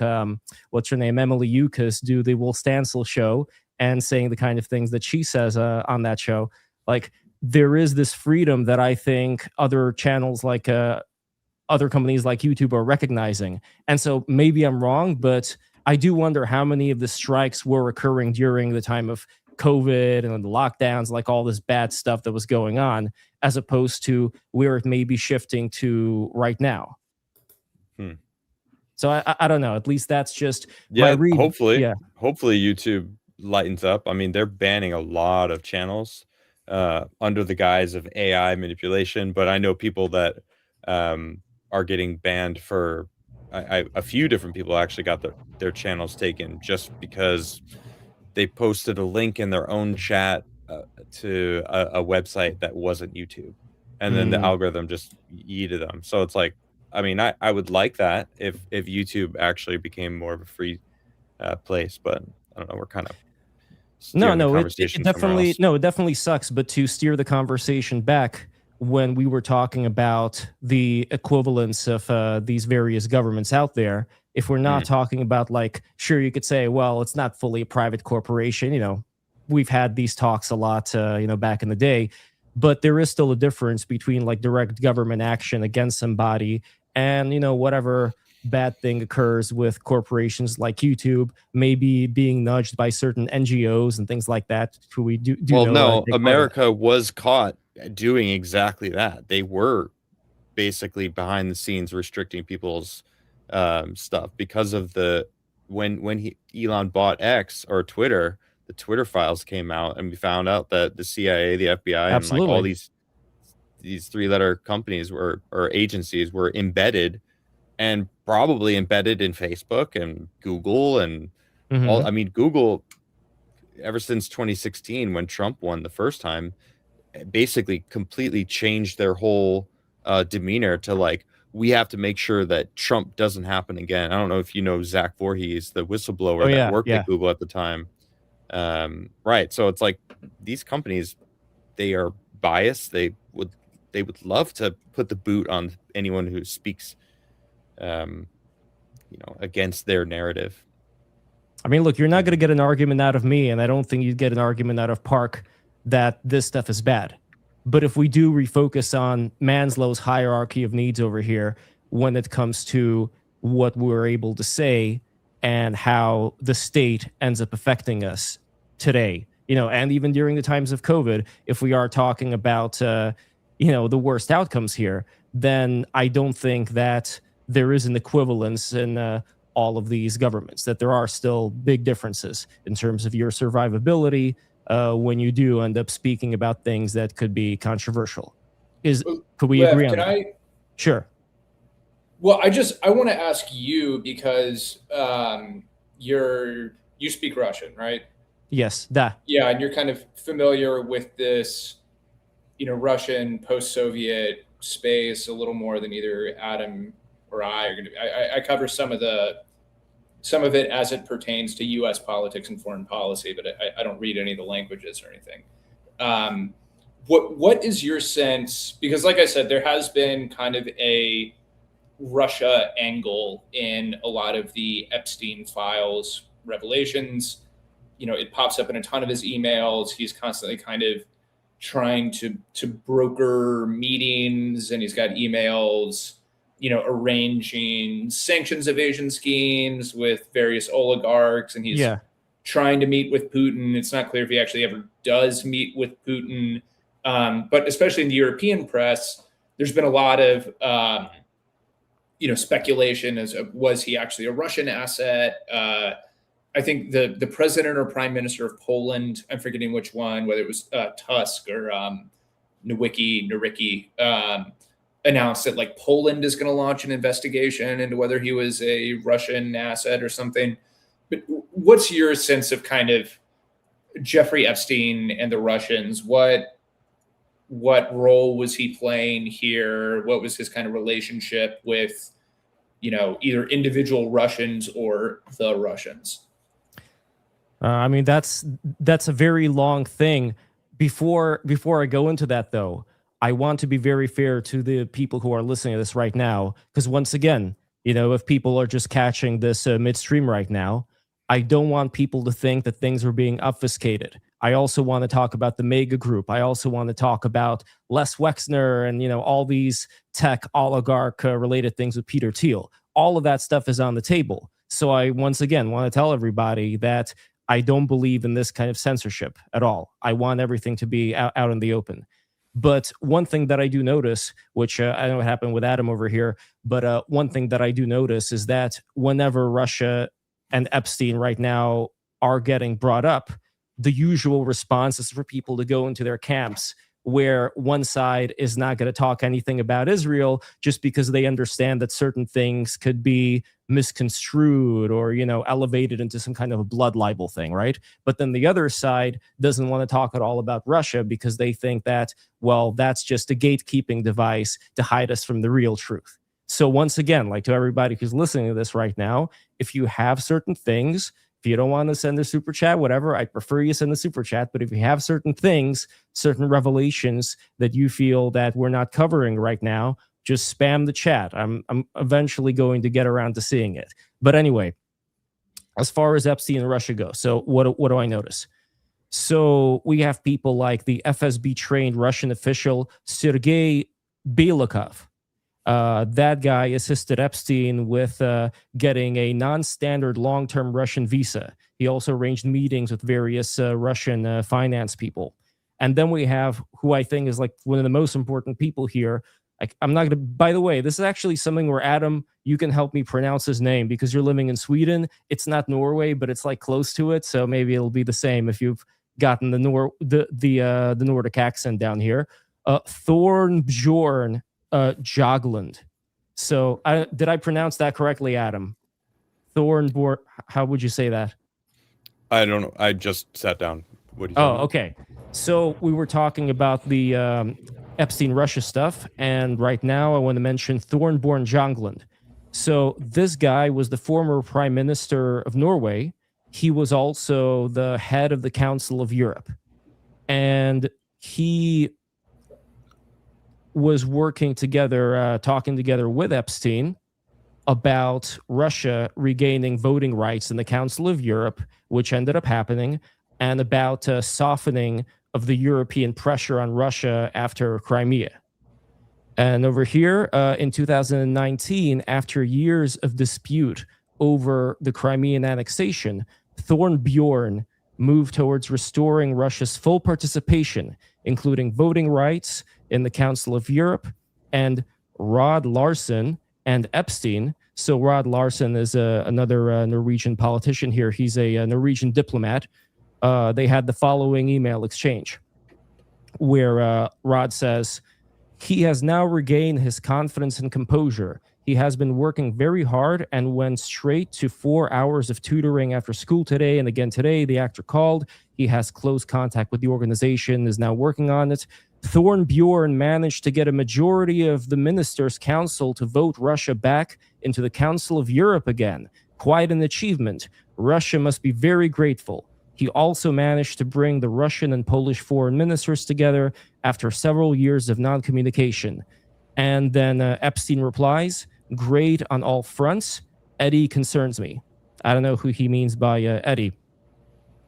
what's her name, Emily Eucas, do the Will Stansel show and saying the kind of things that she says on that show. Like, there is this freedom that I think other channels like other companies like YouTube are recognizing. And so maybe I'm wrong, but I do wonder how many of the strikes were occurring during the time of COVID and the lockdowns, like all this bad stuff that was going on, as opposed to where it may be shifting to right now. So I don't know. At least that's just my read. Hopefully YouTube lightens up. I mean, they're banning a lot of channels under the guise of AI manipulation, but I know people that are getting banned for a few different people actually got their channels taken just because they posted a link in their own chat to a website that wasn't YouTube, and then the algorithm just yeeted them. So it's like, I mean, I would like that if YouTube actually became more of a free place, but I don't know. We're kind of it definitely sucks. But to steer the conversation back, when we were talking about the equivalence of these various governments out there, if we're not talking about, like, sure, you could say, well, it's not fully a private corporation. We've had these talks a lot, back in the day, but there is still a difference between like direct government action against somebody and, whatever bad thing occurs with corporations like YouTube, maybe being nudged by certain NGOs and things like that. Who we do America was caught doing exactly that. They were basically behind the scenes restricting people's stuff because of when Elon bought X or Twitter. The Twitter files came out, and we found out that the CIA, the FBI, and like all these three-letter companies or agencies were embedded, and probably embedded in Facebook and Google and all. I mean, Google, ever since 2016 when Trump won the first time, basically completely changed their whole demeanor to like, we have to make sure that Trump doesn't happen again. I don't know if you know Zach Voorhees, the whistleblower that worked at Google at the time. Right. So it's like these companies, they are biased. They would love to put the boot on anyone who speaks, against their narrative. I mean, look, you're not going to get an argument out of me, and I don't think you'd get an argument out of Park that this stuff is bad. But if we do refocus on Manslow's hierarchy of needs over here, when it comes to what we're able to say and how the state ends up affecting us today, and even during the times of COVID, if we are talking about, the worst outcomes here, then I don't think that there is an equivalence in all of these governments, that there are still big differences in terms of your survivability when you do end up speaking about things that could be controversial. Could we agree on that? Sure. Well, I want to ask you because you speak Russian, right? Yes, da. Yeah, and you're kind of familiar with this, Russian post-Soviet space a little more than either Adam or I are going to be. I cover some of it as it pertains to U.S. politics and foreign policy, but I don't read any of the languages or anything. What is your sense? Because, like I said, there has been kind of a Russia angle in a lot of the Epstein files revelations. It pops up in a ton of his emails. He's constantly kind of trying to broker meetings, and he's got emails, arranging sanctions evasion schemes with various oligarchs, and he's trying to meet with Putin. It's not clear if he actually ever does meet with Putin. But especially in the European press, there's been a lot of speculation as was he actually a Russian asset? I think the president or prime minister of Poland, I'm forgetting which one, whether it was Tusk or Nowicki, announced that like Poland is going to launch an investigation into whether he was a Russian asset or something. But what's your sense of kind of Jeffrey Epstein and the Russians? What role was he playing here? What was his kind of relationship with, either individual Russians or the Russians? I mean, that's a very long thing. Before I go into that, though, I want to be very fair to the people who are listening to this right now, because once again, you know, if people are just catching this midstream right now, I don't want people to think that things are being obfuscated. I also want to talk about the mega group. I also want to talk about Les Wexner and, you know, all these tech oligarch related things with Peter Thiel. All of that stuff is on the table. So I, once again, want to tell everybody that I don't believe in this kind of censorship at all. I want everything to be out in the open. But one thing that I do notice, which I know what happened with Adam over here, but one thing that I do notice is that whenever Russia and Epstein right now are getting brought up, the usual response is for people to go into their camps where one side is not going to talk anything about Israel just because they understand that certain things could be misconstrued or, you know, elevated into some kind of a blood libel thing, right? But then the other side doesn't want to talk at all about Russia because they think that, well, that's just a gatekeeping device to hide us from the real truth. So once again, like to everybody who's listening to this right now, if you have certain things, if you don't want to send a super chat, whatever, I prefer you send a super chat. But if you have certain things, certain revelations that you feel that we're not covering right now, just spam the chat. I'm eventually going to get around to seeing it. But anyway, as far as Epstein and Russia go, so what do I notice? So we have people like the FSB trained Russian official Sergei Polyakov. That guy assisted Epstein with getting a non-standard long-term Russian visa. He also arranged meetings with various Russian finance people. And then we have who I think is like one of the most important people here. I'm not going to, by the way, this is actually something where Adam, you can help me pronounce his name because you're living in Sweden. It's not Norway, but it's like close to it. So maybe it'll be the same if you've gotten the Nordic accent down here. Thorbjorn Jagland. So did I pronounce that correctly, Adam? Thornborn, how would you say that? I don't know. I just sat down. What do you okay. So we were talking about the Epstein Russia stuff, and right now I want to mention Thorbjorn Jagland. So this guy was the former prime minister of Norway. He was also the head of the Council of Europe, and he was working together, talking together with Epstein about Russia regaining voting rights in the Council of Europe, which ended up happening, and about softening of the European pressure on Russia after Crimea. And over here in 2019, after years of dispute over the Crimean annexation, Thorbjorn moved towards restoring Russia's full participation, including voting rights in the Council of Europe, and Rod Larsen and Epstein. So Rod Larsen is another Norwegian politician here. He's a Norwegian diplomat. They had the following email exchange where Rod says, "He has now regained his confidence and composure. He has been working very hard and went straight to 4 hours of tutoring after school today and again today. The actor called. He has close contact with the organization, is now working on it. Thorbjorn managed to get a majority of the ministers' council to vote Russia back into the Council of Europe again. Quite an achievement. Russia must be very grateful. He also managed to bring the Russian and Polish foreign ministers together after several years of non-communication." And then Epstein replies, "Great on all fronts. Eddie concerns me." I don't know who he means by Eddie,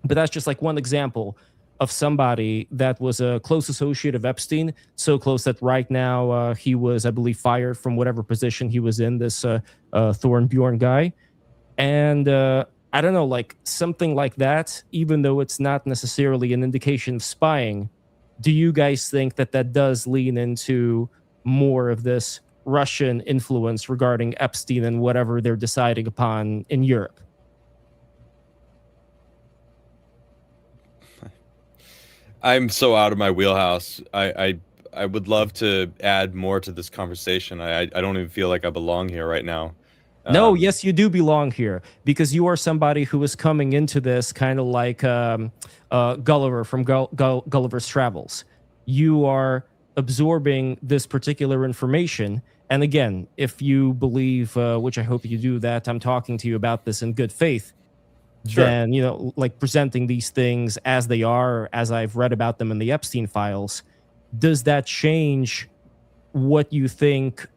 but that's just like one example of somebody that was a close associate of Epstein, so close that right now he was, I believe, fired from whatever position he was in, this Thorbjorn guy. And I don't know, like something like that, even though it's not necessarily an indication of spying, do you guys think that that does lean into more of this Russian influence regarding Epstein and whatever they're deciding upon in Europe? I'm so out of my wheelhouse. I would love to add more to this conversation. I don't even feel like I belong here right now. No, yes, you do belong here because you are somebody who is coming into this kind of like Gulliver from Gulliver's Travels. You are absorbing this particular information. And again, if you believe, which I hope you do, that I'm talking to you about this in good faith, sure, then, you know, like presenting these things as they are, as I've read about them in the Epstein files, does that change what you think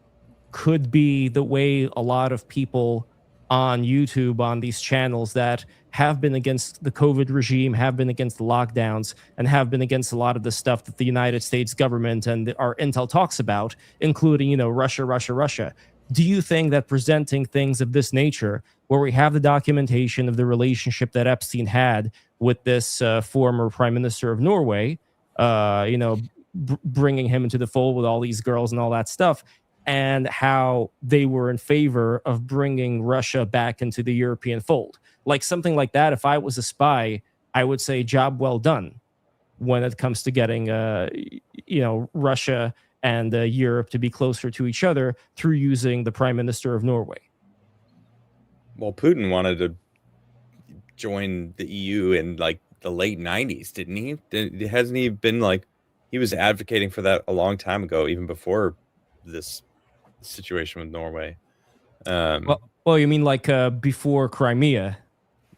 could be the way a lot of people on YouTube, on these channels that have been against the COVID regime, have been against the lockdowns, and have been against a lot of the stuff that the United States government and our intel talks about, including, you know, Russia, Russia, Russia. Do you think that presenting things of this nature, where we have the documentation of the relationship that Epstein had with this former prime minister of Norway, you know, bringing him into the fold with all these girls and all that stuff, and how they were in favor of bringing Russia back into the European fold? Like something like that, if I was a spy, I would say job well done when it comes to getting, you know, Russia and Europe to be closer to each other through using the prime minister of Norway. Well, Putin wanted to join the EU in like the late 90s, didn't he? Hasn't he been like, he was advocating for that a long time ago, even before this situation with Norway. Well, you mean like before Crimea?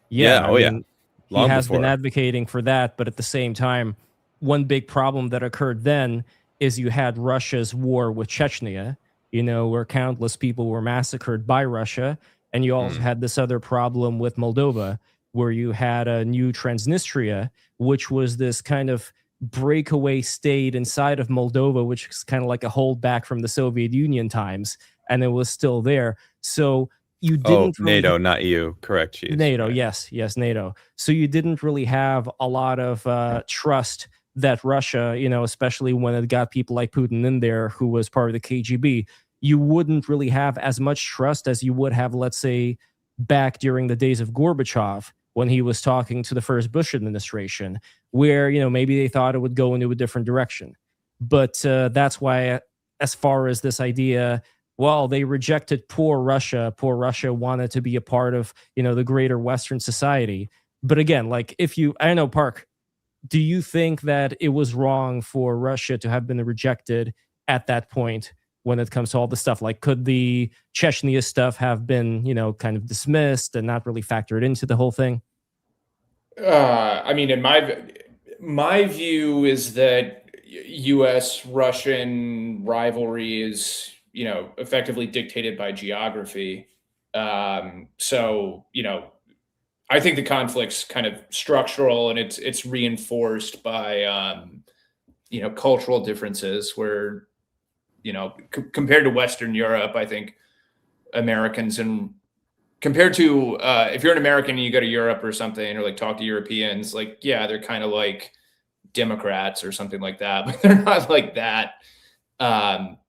Yeah, I mean, long he has before. been advocating for that, but at the same time, one big problem that occurred then is you had Russia's war with Chechnya, you know, where countless people were massacred by Russia, and you also had this other problem with Moldova, where you had a new Transnistria, which was this kind of breakaway state inside of Moldova, which is kind of like a holdback from the Soviet Union times, and it was still there. So you didn't NATO, not EU, correct? Jeez. NATO, right. yes, NATO. So you didn't really have a lot of trust that Russia, you know, especially when it got people like Putin in there, who was part of the KGB, you wouldn't really have as much trust as you would have, let's say, back during the days of Gorbachev, when he was talking to the first Bush administration, where, you know, maybe they thought it would go into a different direction. But that's why, as far as this idea, well, they rejected poor Russia. Poor Russia wanted to be a part of, you know, the greater Western society. But again, like if you, I know, Park, do you think that it was wrong for Russia to have been rejected at that point when it comes to all the stuff? Like, could the Chechnya stuff have been, you know, kind of dismissed and not really factored into the whole thing? I mean, in my view is that U.S.-Russian rivalry is, you know, effectively dictated by geography. So, you know, I think the conflict's kind of structural, and it's reinforced by, you know, cultural differences where, you know, compared to Western Europe, I think Americans and compared to if you're an American and you go to Europe or something, or like talk to Europeans, like, yeah, they're kind of like Democrats or something like that, but they're not like that.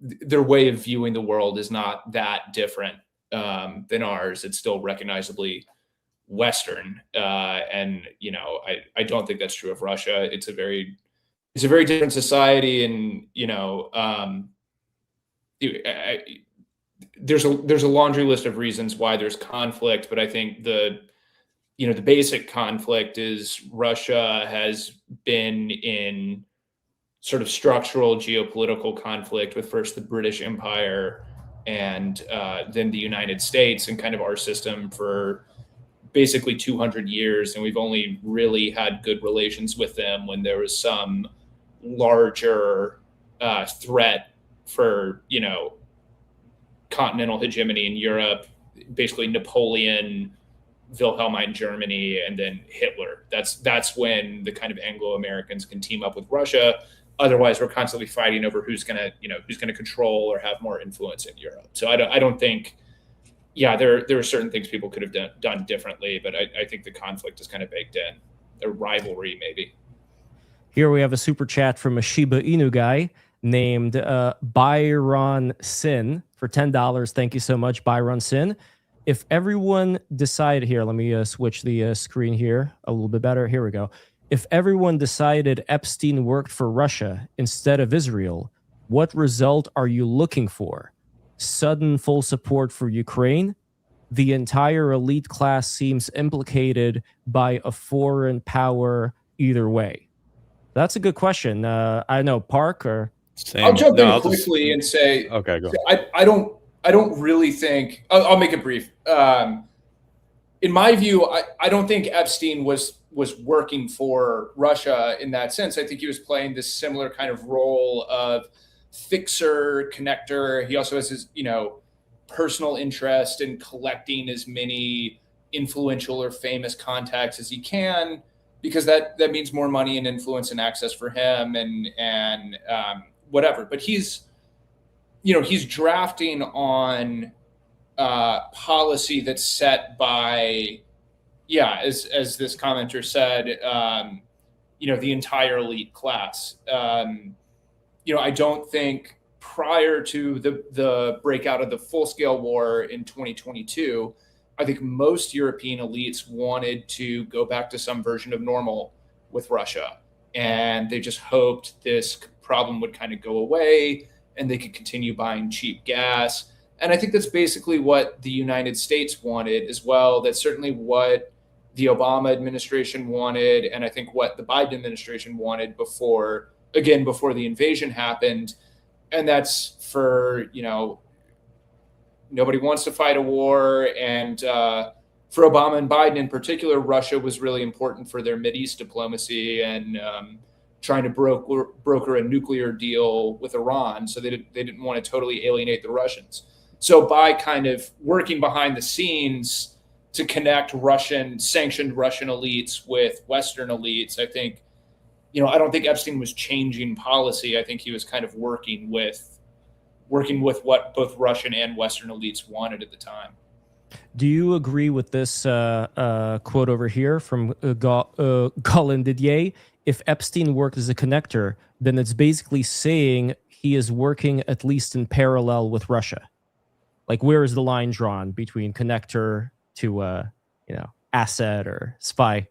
Their way of viewing the world is not that different than ours. It's still recognizably Western, and you know, I don't think that's true of Russia. It's a very different society, and you know, there's a laundry list of reasons why there's conflict, but I think the basic conflict is Russia has been in sort of structural geopolitical conflict with first the British Empire and then the United States and kind of our system for basically 200 years. And we've only really had good relations with them when there was some larger threat for, you know, continental hegemony in Europe, basically Napoleon, Wilhelmine Germany, and then Hitler. That's when the kind of Anglo-Americans can team up with Russia. Otherwise, we're constantly fighting over who's gonna control or have more influence in Europe. So I don't think, yeah, there are certain things people could have done differently, but I think the conflict is kind of baked in. A rivalry, maybe. Here we have a super chat from a Shiba Inu guy named Byron Sin for $10. Thank you so much, Byron Sin. If everyone decided here, let me switch the screen here a little bit better. Here we go. If everyone decided Epstein worked for Russia instead of Israel, what result are you looking for? Sudden full support for Ukraine? The entire elite class seems implicated by a foreign power either way. That's a good question. I know, Park, or... Same. I'll jump in quickly and say, okay, go. I don't really think, I'll make it brief. In my view, I don't think Epstein was was working for Russia in that sense. I think he was playing this similar kind of role of fixer, connector. He also has his, personal interest in collecting as many influential or famous contacts as he can, because that means more money and influence and access for him and whatever. But he's drafting on policy that's set by, as this commenter said, the entire elite class. I don't think prior to the breakout of the full-scale war in 2022, I think most European elites wanted to go back to some version of normal with Russia. And they just hoped this problem would kind of go away and they could continue buying cheap gas. And I think that's basically what the United States wanted as well. That's certainly what the Obama administration wanted. And I think what the Biden administration wanted before the invasion happened. And that's for, nobody wants to fight a war. And for Obama and Biden in particular, Russia was really important for their Mideast diplomacy and trying to broker a nuclear deal with Iran. So they didn't want to totally alienate the Russians. So by kind of working behind the scenes to connect sanctioned Russian elites with Western elites, I think, I don't think Epstein was changing policy. I think he was kind of working with what both Russian and Western elites wanted at the time. Do you agree with this quote over here from Colin Didier? If Epstein worked as a connector, then it's basically saying he is working at least in parallel with Russia. Like, where is the line drawn between connector to, asset or spy?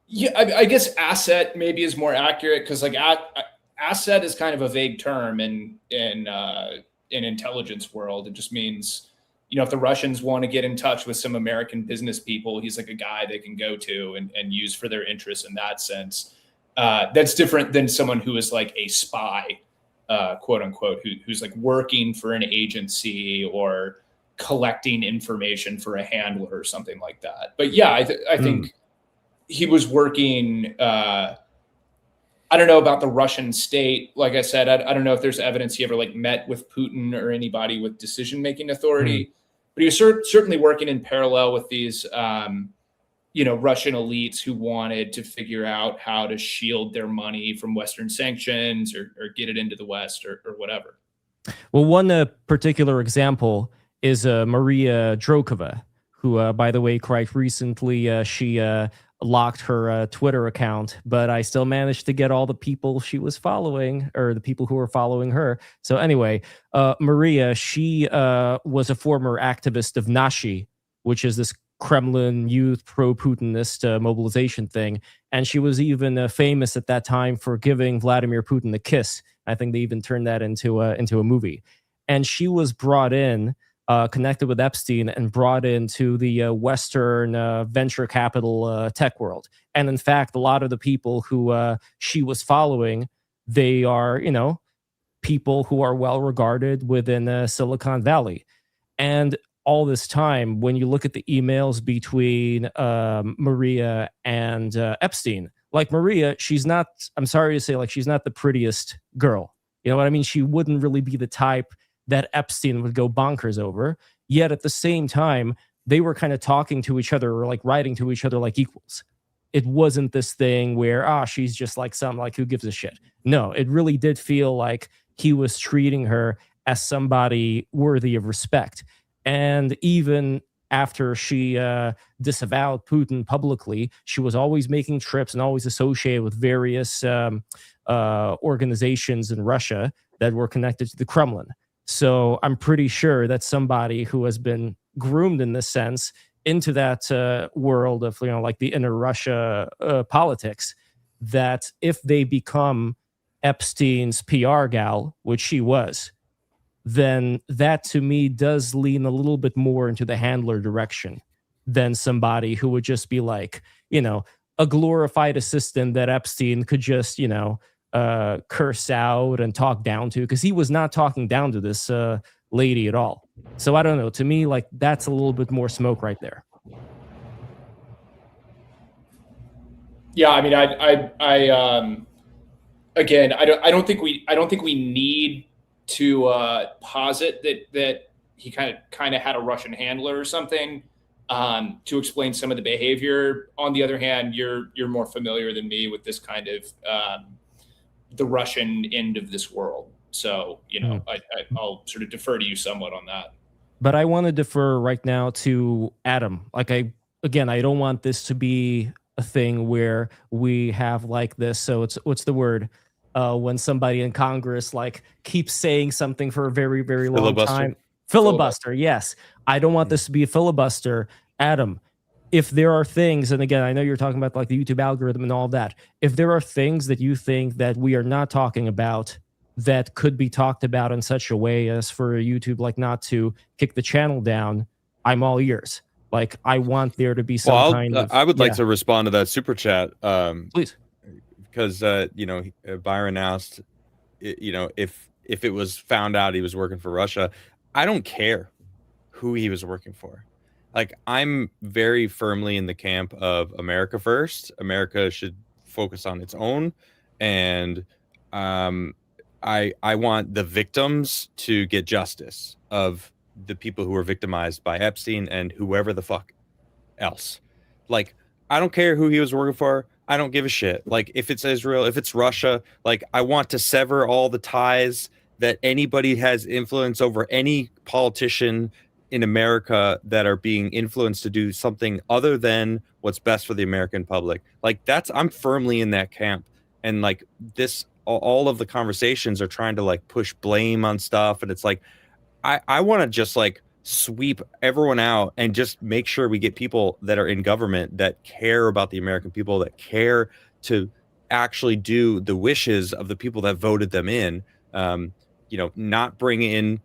Yeah, I guess asset maybe is more accurate because asset is kind of a vague term in intelligence world. It just means, if the Russians want to get in touch with some American business people, he's like a guy they can go to and use for their interests in that sense. That's different than someone who is like a spy, quote unquote, who's like working for an agency or collecting information for a handler or something like that. But yeah, I think he was working. I don't know about the Russian state. Like I said, I don't know if there's evidence he ever met with Putin or anybody with decision-making authority, but he was certainly working in parallel with these, Russian elites who wanted to figure out how to shield their money from Western sanctions or get it into the West or whatever. Well, one particular example is Maria Drokova, who, by the way, quite recently, she locked her Twitter account, but I still managed to get all the people she was following, or the people who were following her. So anyway, Maria, she was a former activist of Nashi, which is this Kremlin youth pro-Putinist mobilization thing. And she was even famous at that time for giving Vladimir Putin a kiss. I think they even turned that into a movie. And she was brought in, connected with Epstein, and brought into the Western venture capital tech world. And in fact, a lot of the people who she was following, they are, people who are well regarded within Silicon Valley. And all this time, when you look at the emails between Maria and Epstein, like Maria, she's not, I'm sorry to say, she's not the prettiest girl. You know what I mean? She wouldn't really be the type that Epstein would go bonkers over. Yet at the same time, they were kind of talking to each other or writing to each other like equals. It wasn't this thing where, she's just who gives a shit. No, it really did feel like he was treating her as somebody worthy of respect. And even after she disavowed Putin publicly, she was always making trips and always associated with various organizations in Russia that were connected to the Kremlin. So I'm pretty sure that somebody who has been groomed in this sense into that world of, the inner Russia politics, that if they become Epstein's PR gal, which she was, then that to me does lean a little bit more into the handler direction than somebody who would just be a glorified assistant that Epstein could just, curse out and talk down to, because he was not talking down to this lady at all. So I don't know. To me, that's a little bit more smoke right there. Yeah, I mean, again, I don't think we need to posit that he kind of had a Russian handler or something to explain some of the behavior. On the other hand, you're more familiar than me with this kind of the Russian end of this world. So, I'll sort of defer to you somewhat on that. But I want to defer right now to Adam. Like I don't want this to be a thing where we have like this. So it's what's the word? When somebody in Congress like keeps saying something for a very, very long time. Filibuster. Yes. I don't want this to be a filibuster. Adam, if there are things, and again, I know you're talking about like the YouTube algorithm and all of that. If there are things that you think that we are not talking about that could be talked about in such a way as for YouTube like not to kick the channel down, I'm all ears. Like I want there to be some kind of. I would like to respond to that super chat. Please. Because Byron asked, if it was found out he was working for Russia, I don't care who he was working for. Like I'm very firmly in the camp of America first. America should focus on its own, and I want the victims to get justice of the people who were victimized by Epstein and whoever the fuck else. Like I don't care who he was working for. I don't give a shit. Like if it's Israel, if it's Russia, like I want to sever all the ties that anybody has influence over any politician in America that are being influenced to do something other than what's best for the American public. Like I'm firmly in that camp. And like all of the conversations are trying to like push blame on stuff. And it's like, I want to just like sweep everyone out and just make sure we get people that are in government that care about the American people, that care to actually do the wishes of the people that voted them in. Not bring in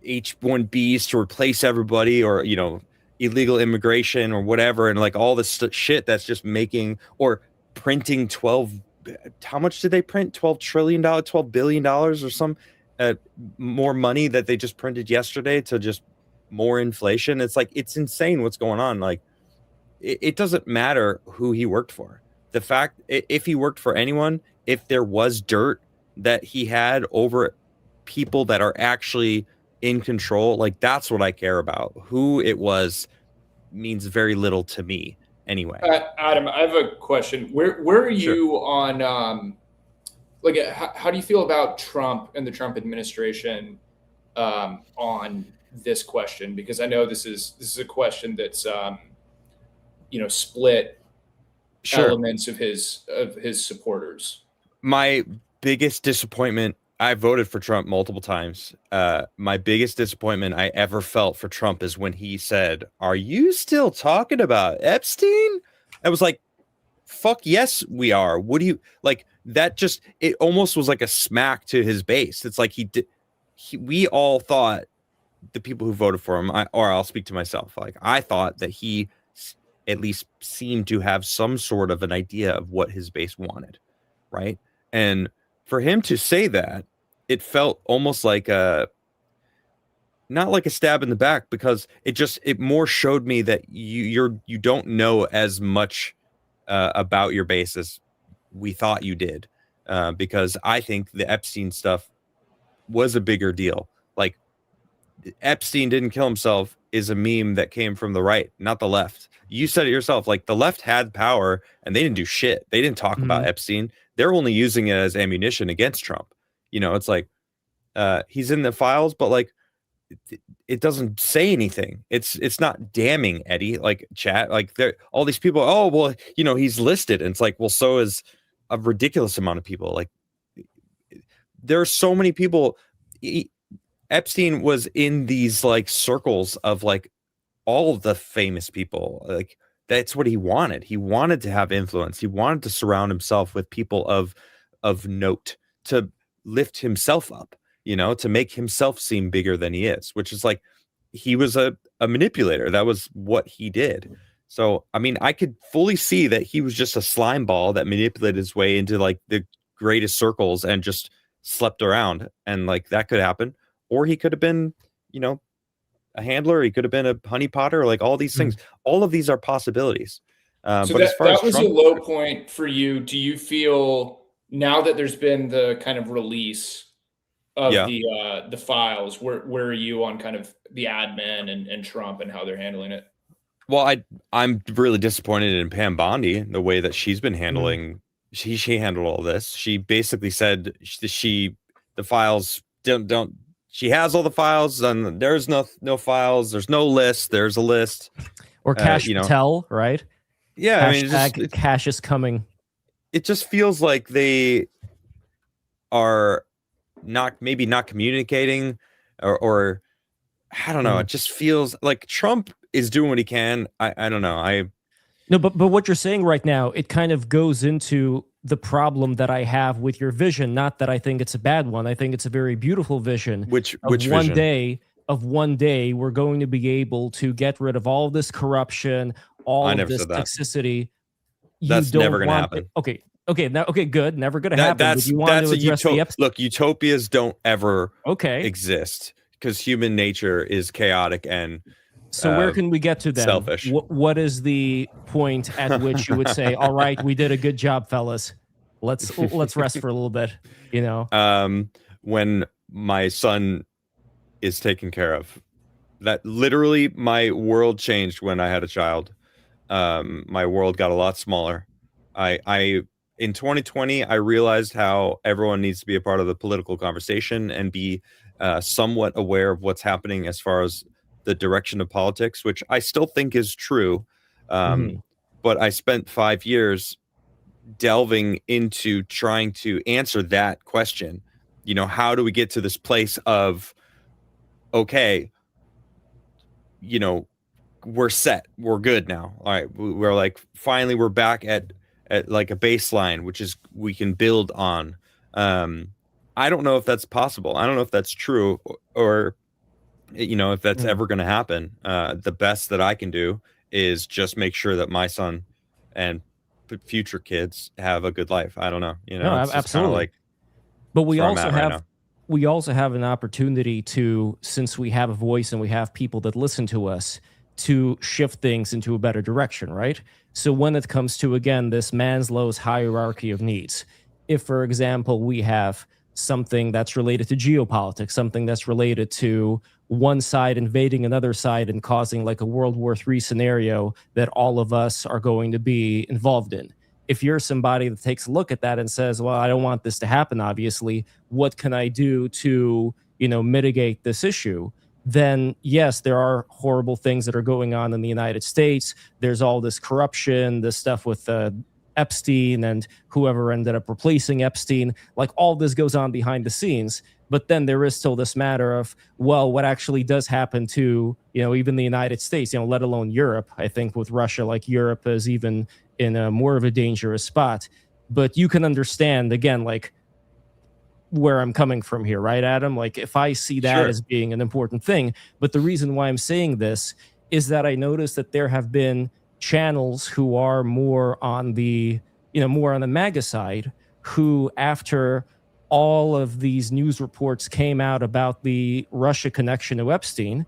H-1Bs to replace everybody, or illegal immigration or whatever, and like all this shit that's just making or printing how much did they print? $12 billion or some more money that they just printed yesterday to just more inflation. It's like, it's insane what's going on. Like it doesn't matter who he worked for. The fact, if he worked for anyone, if there was dirt that he had over people that are actually in control, like that's what I care about. Who it was means very little to me anyway. Adam, I have a question. Where are you on like how do you feel about Trump and the Trump administration on this question? Because I know this is a question that's split elements of his supporters. My biggest disappointment, I voted for Trump multiple times. My biggest disappointment I ever felt for Trump is when he said, "Are you still talking about Epstein?" I was like, fuck yes, we are. What do you like? That just, it almost was like a smack to his base. It's like we all thought, the people who voted for him, or I'll speak to myself, like I thought that he at least seemed to have some sort of an idea of what his base wanted, right? And for him to say that, it felt almost like not like a stab in the back, because it more showed me that you don't know as much about your base as we thought you did, because I think the Epstein stuff was a bigger deal. Like Epstein didn't kill himself is a meme that came from the right, not the left. You said it yourself, like the left had power and they didn't do shit. They didn't talk about Epstein. They're only using it as ammunition against Trump. It's like he's in the files, but like it doesn't say anything. It's not damning, Eddie, like chat, like there all these people, oh well, he's listed, and it's like, well, so is a ridiculous amount of people. Like there are so many people. Epstein was in these like circles of like all of the famous people. Like that's what he wanted. He wanted to have influence. He wanted to surround himself with people of note, to lift himself up, to make himself seem bigger than he is, which is like, he was a manipulator. That was what he did. So, I mean, I could fully see that he was just a slime ball that manipulated his way into like the greatest circles and just slept around. And like, that could happen. Or he could have been, a handler. He could have been a honeypotter, like all these things. All of these are possibilities. So but as far as that was Trump, a low point for you. Do you feel now that there's been the kind of release of the files, where are you on kind of the admin and Trump and how they're handling it? Well, I'm really disappointed in Pam Bondi, the way that she's been handling. She handled all this. She basically said the files don't. She has all the files, and there's no files. There's no list. There's a list. Or Cash Patel, right? Yeah, Hashtag cash is coming. It just feels like they are not communicating, or I don't know. It just feels like Trump is doing what he can. I don't know. No, but what you're saying right now, it kind of goes into the problem that I have with your vision. Not that I think it's a bad one. I think it's a very beautiful vision. Which one vision? One day we're going to be able to get rid of all this corruption, all of this toxicity. That's never going to happen. Okay, good. Never going to happen. That's look, utopias don't ever exist because human nature is chaotic and. So where can we get to then? Selfish. What is the point at which you would say, "All right, we did a good job, fellas. Let's rest for a little bit." You know, when my son is taken care of, that literally my world changed when I had a child. My world got a lot smaller. I in 2020, I realized how everyone needs to be a part of the political conversation and be somewhat aware of what's happening as far as the direction of politics, which I still think is true. But I spent 5 years delving into trying to answer that question. You know, how do we get to this place of, okay, you know, we're set, we're good now. All right, we're like, finally, we're back at like a baseline, which is we can build on. I don't know if that's possible. I don't know if that's true or you know, if that's ever going to happen. The best that I can do is just make sure that my son and future kids have a good life. I don't know, you know, it's absolutely. Like, but we also have an opportunity to, since we have a voice and we have people that listen to us, to shift things into a better direction, right? So when it comes to, again, this Maslow's hierarchy of needs, if, for example, we have something that's related to geopolitics, something that's related to one side invading another side and causing like a World War III scenario that all of us are going to be involved in. If you're somebody that takes a look at that and says, well, I don't want this to happen, obviously, what can I do to, you know, mitigate this issue? Then yes, there are horrible things that are going on in the United States. There's all this corruption, this stuff with Epstein and whoever ended up replacing Epstein. Like, all this goes on behind the scenes. But then there is still this matter of, well, what actually does happen to, you know, even the United States, you know, let alone Europe. I think with Russia, like, Europe is even in a more of a dangerous spot. But you can understand, again, like, where I'm coming from here, right, Adam? Like, if I see that as being an important thing. But the reason why I'm saying this is that I noticed that there have been channels who are more on the, you know, more on the MAGA side, who, after all of these news reports came out about the Russia connection to Epstein,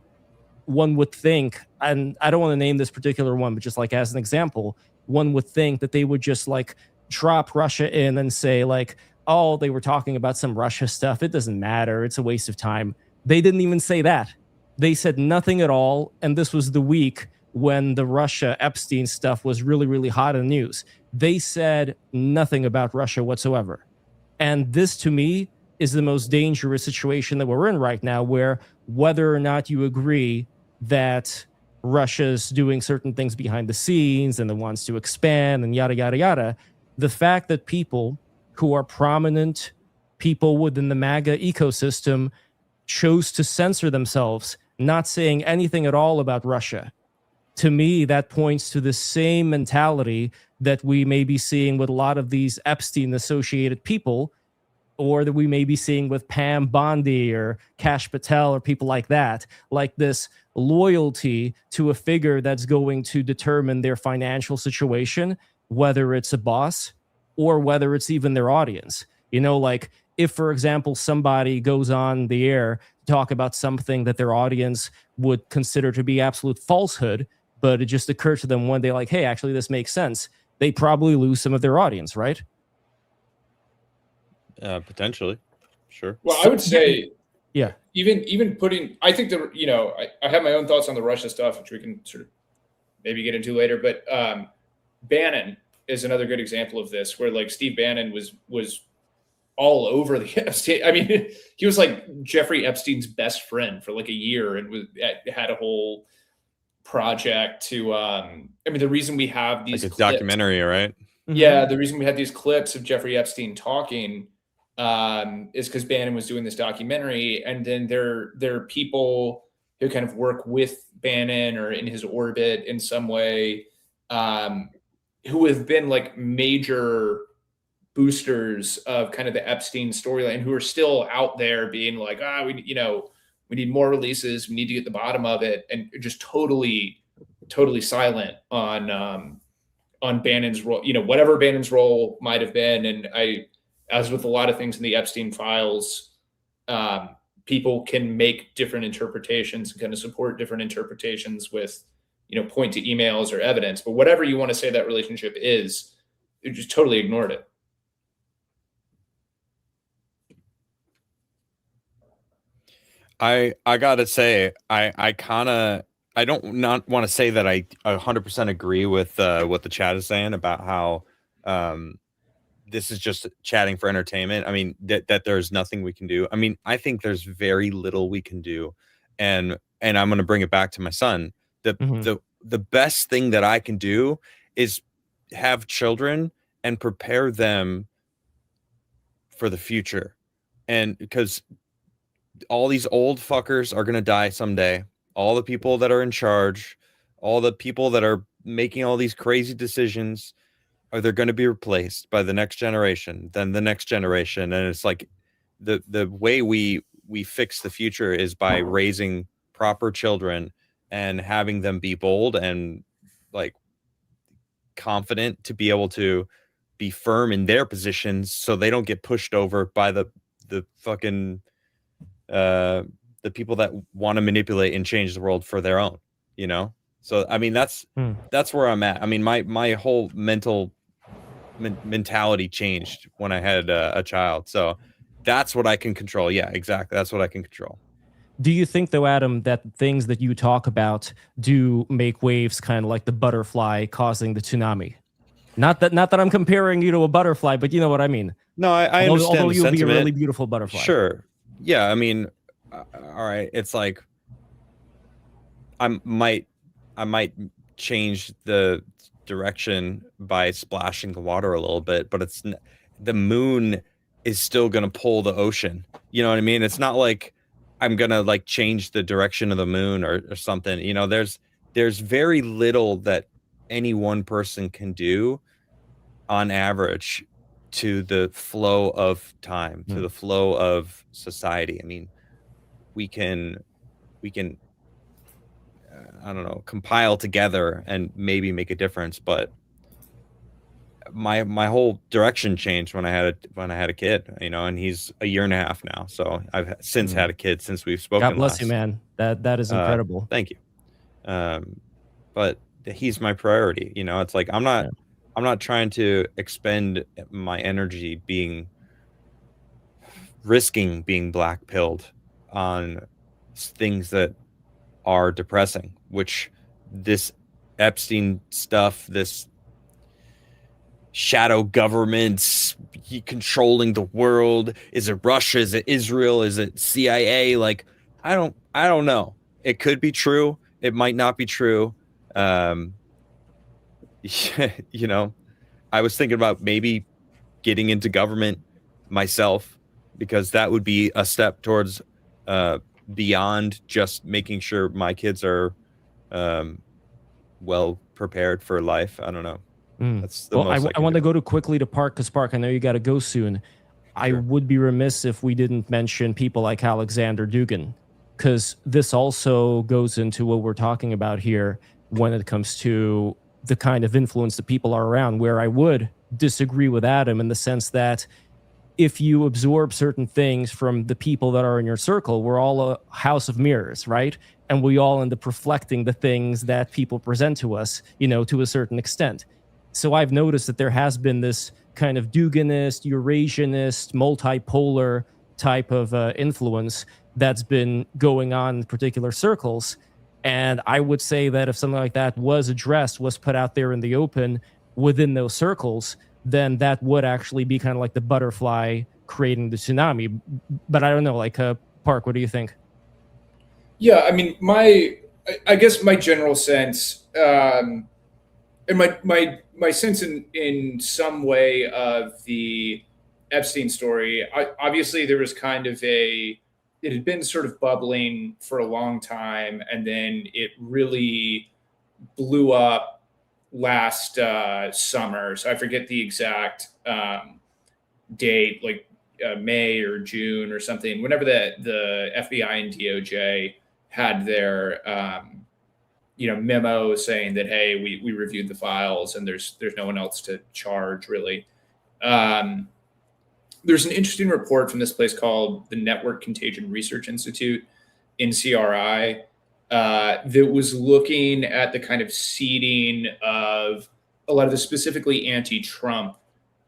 one would think, and I don't want to name this particular one, but just like as an example, one would think that they would just like drop Russia in and say like, oh, they were talking about some Russia stuff. It doesn't matter. It's a waste of time. They didn't even say that. They said nothing at all. And this was the week when the Russia Epstein stuff was really, really hot in the news. They said nothing about Russia whatsoever. And this, to me, is the most dangerous situation that we're in right now, where whether or not you agree that Russia's doing certain things behind the scenes and that wants to expand and yada, yada, yada, the fact that people who are prominent people within the MAGA ecosystem chose to censor themselves, not saying anything at all about Russia, to me, that points to the same mentality that we may be seeing with a lot of these Epstein-associated people, or that we may be seeing with Pam Bondi or Kash Patel or people like that, like this loyalty to a figure that's going to determine their financial situation, whether it's a boss or whether it's even their audience. You know, like, if, for example, somebody goes on the air to talk about something that their audience would consider to be absolute falsehood, but it just occurred to them one day, like, hey, actually, this makes sense. They probably lose some of their audience, right? Potentially, sure. Well, I would say, yeah, even putting, I think I have my own thoughts on the Russia stuff, which we can sort of maybe get into later, but Bannon is another good example of this, where like Steve Bannon was all over the Epstein. I mean, he was like Jeffrey Epstein's best friend for like a year, and had a whole project to. I mean, the reason we have these like a documentary, right? Yeah, the reason we had these clips of Jeffrey Epstein talking is because Bannon was doing this documentary, and then there are people who kind of work with Bannon or in his orbit in some way, who have been like major boosters of kind of the Epstein storyline, who are still out there being like, we need more releases, we need to get the bottom of it, and just totally silent on Bannon's role, whatever Bannon's role might have been. And as with a lot of things in the Epstein files, people can make different interpretations and kind of support different interpretations with, point to emails or evidence. But whatever you want to say that relationship is, you just totally ignored it. I gotta say, I don't not want to say that I 100% agree with what the chat is saying about how this is just chatting for entertainment. I mean, that there's nothing we can do. I mean, I think there's very little we can do, and I'm going to bring it back to my son. The best thing that I can do is have children and prepare them for the future, and because all these old fuckers are going to die someday. All the people that are in charge, all the people that are making all these crazy decisions, they're going to be replaced by the next generation, then the next generation. And it's like the way we fix the future is by raising proper children and having them be bold and like confident to be able to be firm in their positions, so they don't get pushed over by the fucking the people that want to manipulate and change the world for their own, So I mean, that's where I'm at. I mean, my whole mentality changed when I had a child. So that's what I can control. Yeah, exactly. That's what I can control. Do you think, though, Adam, that things that you talk about do make waves, kind of like the butterfly causing the tsunami? Not that I'm comparing you to a butterfly, but you know what I mean. No, I understand. Although the you'll sentiment. be a really beautiful butterfly. Sure. Yeah. I mean, all right. It's like I might change the direction by splashing the water a little bit, but the moon is still going to pull the ocean. You know what I mean? It's not like I'm going to like change the direction of the moon or something. There's very little that any one person can do on average to the flow of time, to the flow of society. I mean, we can I don't know, compile together and maybe make a difference, but my whole direction changed when I had a kid, and he's a year and a half now. So I've since had a kid since we've spoken. God bless you, man. That is incredible. Thank you. But he's my priority. It's like I'm not trying to expend my energy risking being black-pilled on things that are depressing, which this Epstein stuff, this shadow governments controlling the world, is it Russia, is it Israel, is it CIA? Like, I don't know. It could be true, it might not be true. I was thinking about maybe getting into government myself, because that would be a step towards beyond just making sure my kids are well prepared for life. I don't know. That's the most I want to go quickly to Park, because Park, I know you got to go soon. Sure. I would be remiss if we didn't mention people like Alexander Dugin, because this also goes into what we're talking about here when it comes to the kind of influence that people are around, where I would disagree with Adam in the sense that if you absorb certain things from the people that are in your circle, we're all a house of mirrors, right? And we all end up reflecting the things that people present to us, to a certain extent. So I've noticed that there has been this kind of Duginist, Eurasianist, multipolar type of influence that's been going on in particular circles. And I would say that if something like that was addressed, was put out there in the open within those circles, then that would actually be kind of like the butterfly creating the tsunami. But I don't know, like, Park, what do you think? Yeah, I mean, I guess my general sense, and my sense in some way of the Epstein story, obviously there was kind of it had been sort of bubbling for a long time, and then it really blew up last summer. So I forget the exact date, like May or June or something, whenever the FBI and DOJ had their memo saying that, hey, we reviewed the files and there's no one else to charge, really. There's an interesting report from this place called the Network Contagion Research Institute, NCRI, that was looking at the kind of seeding of a lot of the specifically anti-Trump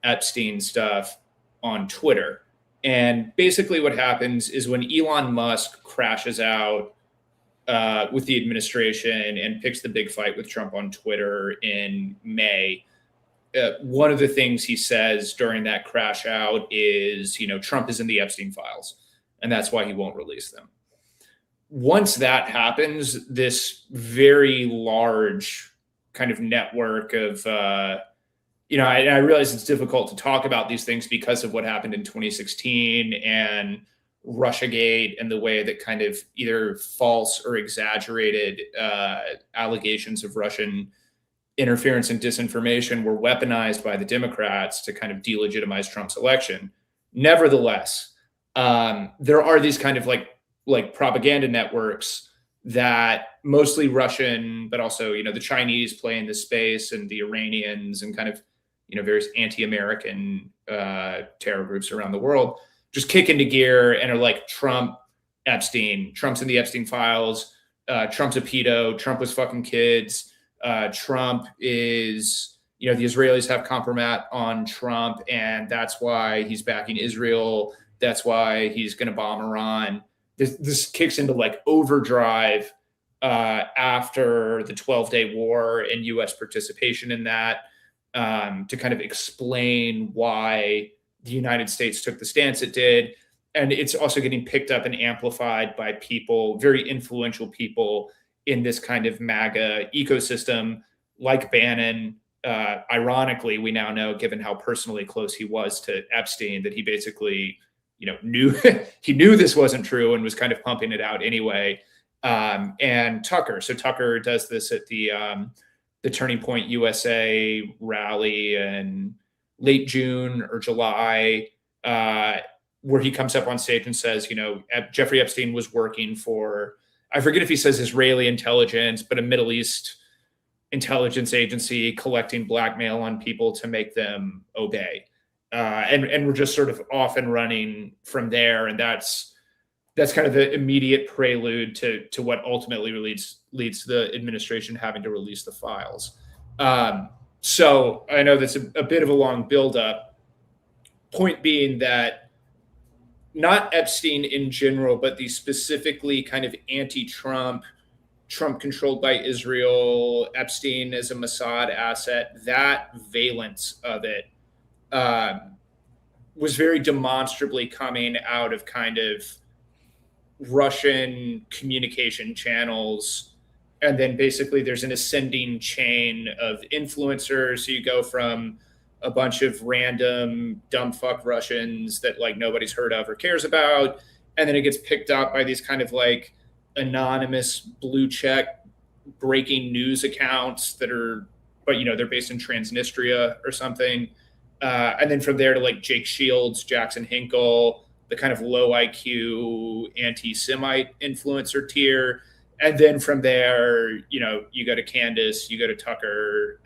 Epstein stuff on Twitter. And basically what happens is when Elon Musk crashes out with the administration and picks the big fight with Trump on Twitter in May, one of the things he says during that crash out is, Trump is in the Epstein files, and that's why he won't release them. Once that happens, this very large kind of network of, I realize it's difficult to talk about these things because of what happened in 2016 and Russiagate and the way that kind of either false or exaggerated allegations of Russian interference and disinformation were weaponized by the Democrats to kind of delegitimize Trump's election. Nevertheless, there are these kind of like propaganda networks that mostly Russian, but also, the Chinese play in this space, and the Iranians and kind of, various anti-American terror groups around the world just kick into gear and are like, Trump, Epstein, Trump's in the Epstein files, Trump's a pedo, Trump was fucking kids, Trump is, the Israelis have kompromat on Trump, and that's why he's backing Israel. That's why he's going to bomb Iran. This kicks into like overdrive after the 12-day war and U.S. participation in that, to kind of explain why the United States took the stance it did. And it's also getting picked up and amplified by people, very influential people in this kind of MAGA ecosystem, like Bannon. Ironically, we now know, given how personally close he was to Epstein, that he basically, knew he knew this wasn't true and was kind of pumping it out anyway. And Tucker. So Tucker does this at the Turning Point USA rally in late June or July, where he comes up on stage and says, Jeffrey Epstein was working for, I forget if he says Israeli intelligence, but a Middle East intelligence agency collecting blackmail on people to make them obey. And we're just sort of off and running from there. And that's kind of the immediate prelude to what ultimately leads to the administration having to release the files. So I know that's a bit of a long buildup. Point being that not Epstein in general, but the specifically kind of anti-Trump, Trump controlled by Israel, Epstein as a Mossad asset, that valence of it was very demonstrably coming out of kind of Russian communication channels. And then basically there's an ascending chain of influencers. So you go from a bunch of random dumb fuck Russians that like nobody's heard of or cares about. And then it gets picked up by these kind of like anonymous blue check breaking news accounts that are, but they're based in Transnistria or something. And then from there to like Jake Shields, Jackson Hinkle, the kind of low IQ anti-Semite influencer tier. And then from there, you go to Candace, you go to Tucker,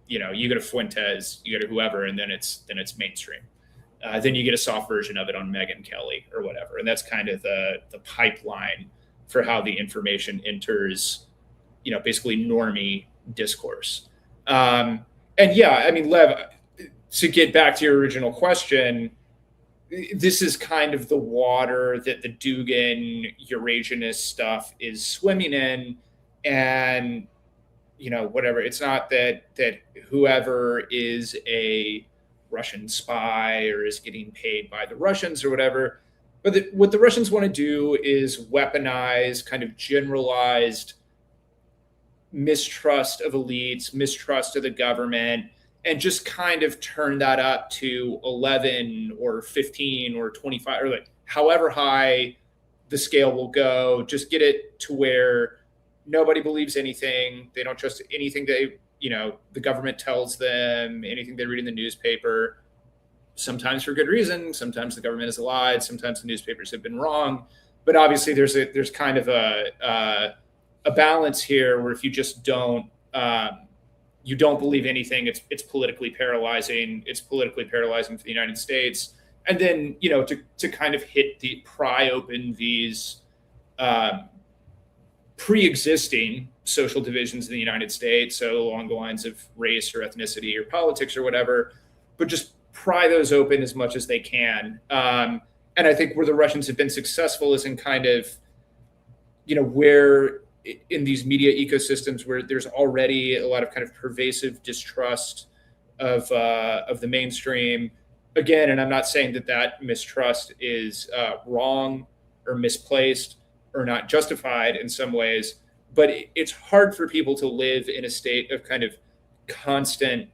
you go to Fuentes, you go to whoever, and then it's mainstream. then you get a soft version of it on Megyn Kelly or whatever. And that's kind of the pipeline for how the information enters, basically normie discourse. And yeah, I mean, Lev, to get back to your original question, this is kind of the water that the Dugin Eurasianist stuff is swimming in. And, whatever, it's not that whoever is a Russian spy or is getting paid by the Russians or whatever, but what the Russians want to do is weaponize kind of generalized mistrust of elites, mistrust of the government, and just kind of turn that up to 11 or 15 or 25 or like however high the scale will go. Just get it to where nobody believes anything. They don't trust anything the government tells them, anything they read in the newspaper, sometimes for good reason. Sometimes the government has lied. Sometimes the newspapers have been wrong. But obviously there's kind of a balance here where if you just don't believe anything, it's politically paralyzing. It's politically paralyzing for the United States. And then, to kind of pry open these pre-existing social divisions in the United States, so along the lines of race or ethnicity or politics or whatever, but just pry those open as much as they can. And I think where the Russians have been successful is in kind of, where in these media ecosystems where there's already a lot of kind of pervasive distrust of the mainstream. Again, and I'm not saying that mistrust is wrong or misplaced or not justified in some ways, but it's hard for people to live in a state of kind of constant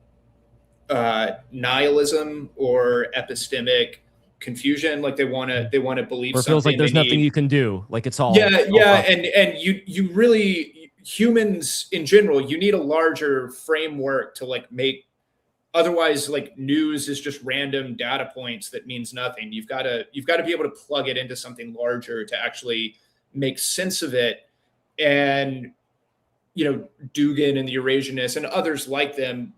nihilism or epistemic confusion. Like they want to believe or something. It feels like there's nothing you can do. Like it's all. And you really, humans in general, you need a larger framework to like make. Otherwise, like news is just random data points that means nothing. You've got to be able to plug it into something larger to actually make sense of it. And Dugin and the Eurasianists and others like them,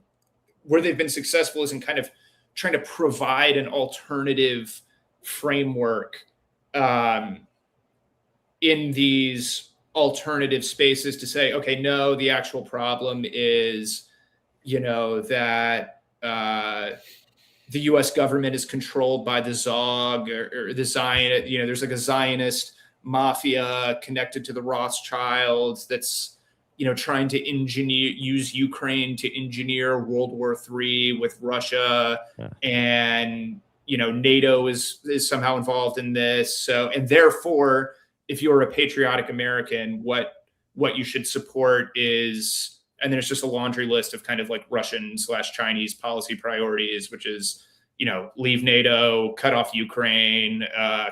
where they've been successful is in kind of trying to provide an alternative framework in these alternative spaces to say, okay, no, the actual problem is, that the U.S. government is controlled by the Zog or the Zionist, there's like a Zionist mafia connected to the Rothschilds that's, trying to use Ukraine to engineer World War III with Russia. Yeah. And, NATO is somehow involved in this. So, and therefore, if you're a patriotic American, what you should support is, and then it's just a laundry list of kind of like Russian/Chinese policy priorities, which is, leave NATO, cut off Ukraine,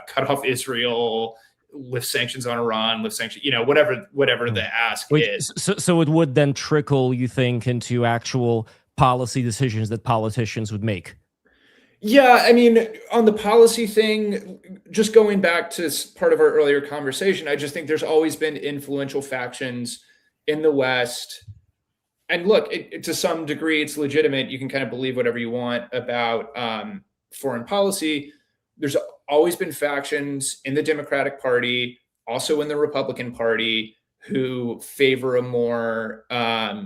cut off Israel, lift sanctions on Iran, lift sanctions, whatever the ask is. So it would then trickle, you think, into actual policy decisions that politicians would make? Yeah, I mean, on the policy thing, just going back to part of our earlier conversation, I just think there's always been influential factions in the West. And look, to some degree, it's legitimate. You can kind of believe whatever you want about foreign policy. There's always been factions in the Democratic Party, also in the Republican Party, who favor a more, are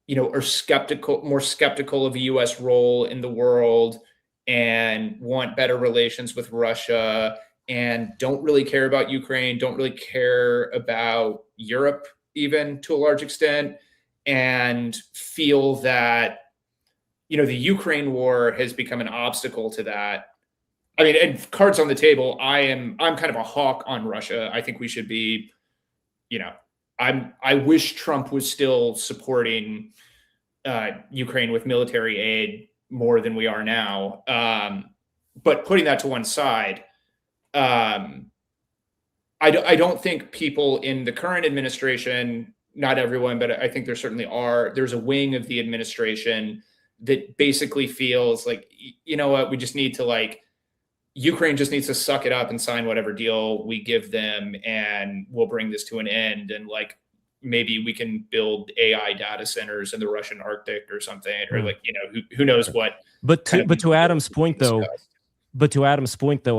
more skeptical of the U.S. role in the world and want better relations with Russia and don't really care about Ukraine, don't really care about Europe, even to a large extent, and feel that, the Ukraine war has become an obstacle to that. I mean, and cards on the table, I'm kind of a hawk on Russia. I think we should be, I wish Trump was still supporting Ukraine with military aid more than we are now. But putting that to one side, I don't think people in the current administration, not everyone, but I think there certainly there's a wing of the administration that basically feels like, you know what, we just need to Ukraine just needs to suck it up and sign whatever deal we give them, and we'll bring this to an end. And maybe we can build AI data centers in the Russian Arctic or something, or like, you know, who knows what. But to Adam's point though,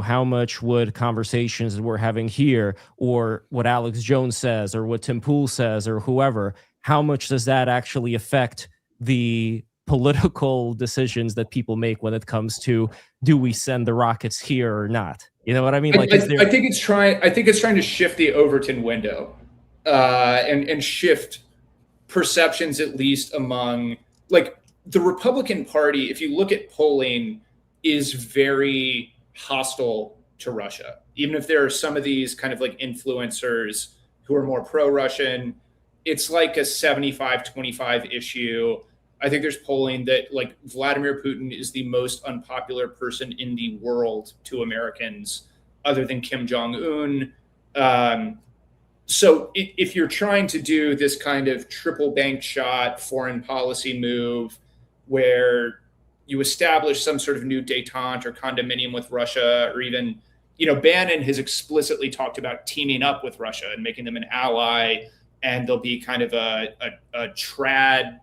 how much would conversations that we're having here, or what Alex Jones says, or what Tim Pool says, or whoever, how much does that actually affect the political decisions that people make when it comes to, do we send the rockets here or not? You know what I mean? Like, I think it's trying to shift the Overton window, and shift perceptions, at least among, like, the Republican Party. If you look at polling, is very hostile to Russia. Even if there are some of these kind of like influencers who are more pro-Russian, it's like a 75-25 issue. I think there's polling that like Vladimir Putin is the most unpopular person in the world to Americans, other than Kim Jong-un. So if you're trying to do this kind of triple bank shot foreign policy move where you establish some sort of new détente or condominium with Russia, or even, you know, Bannon has explicitly talked about teaming up with Russia and making them an ally, and there'll be kind of a trad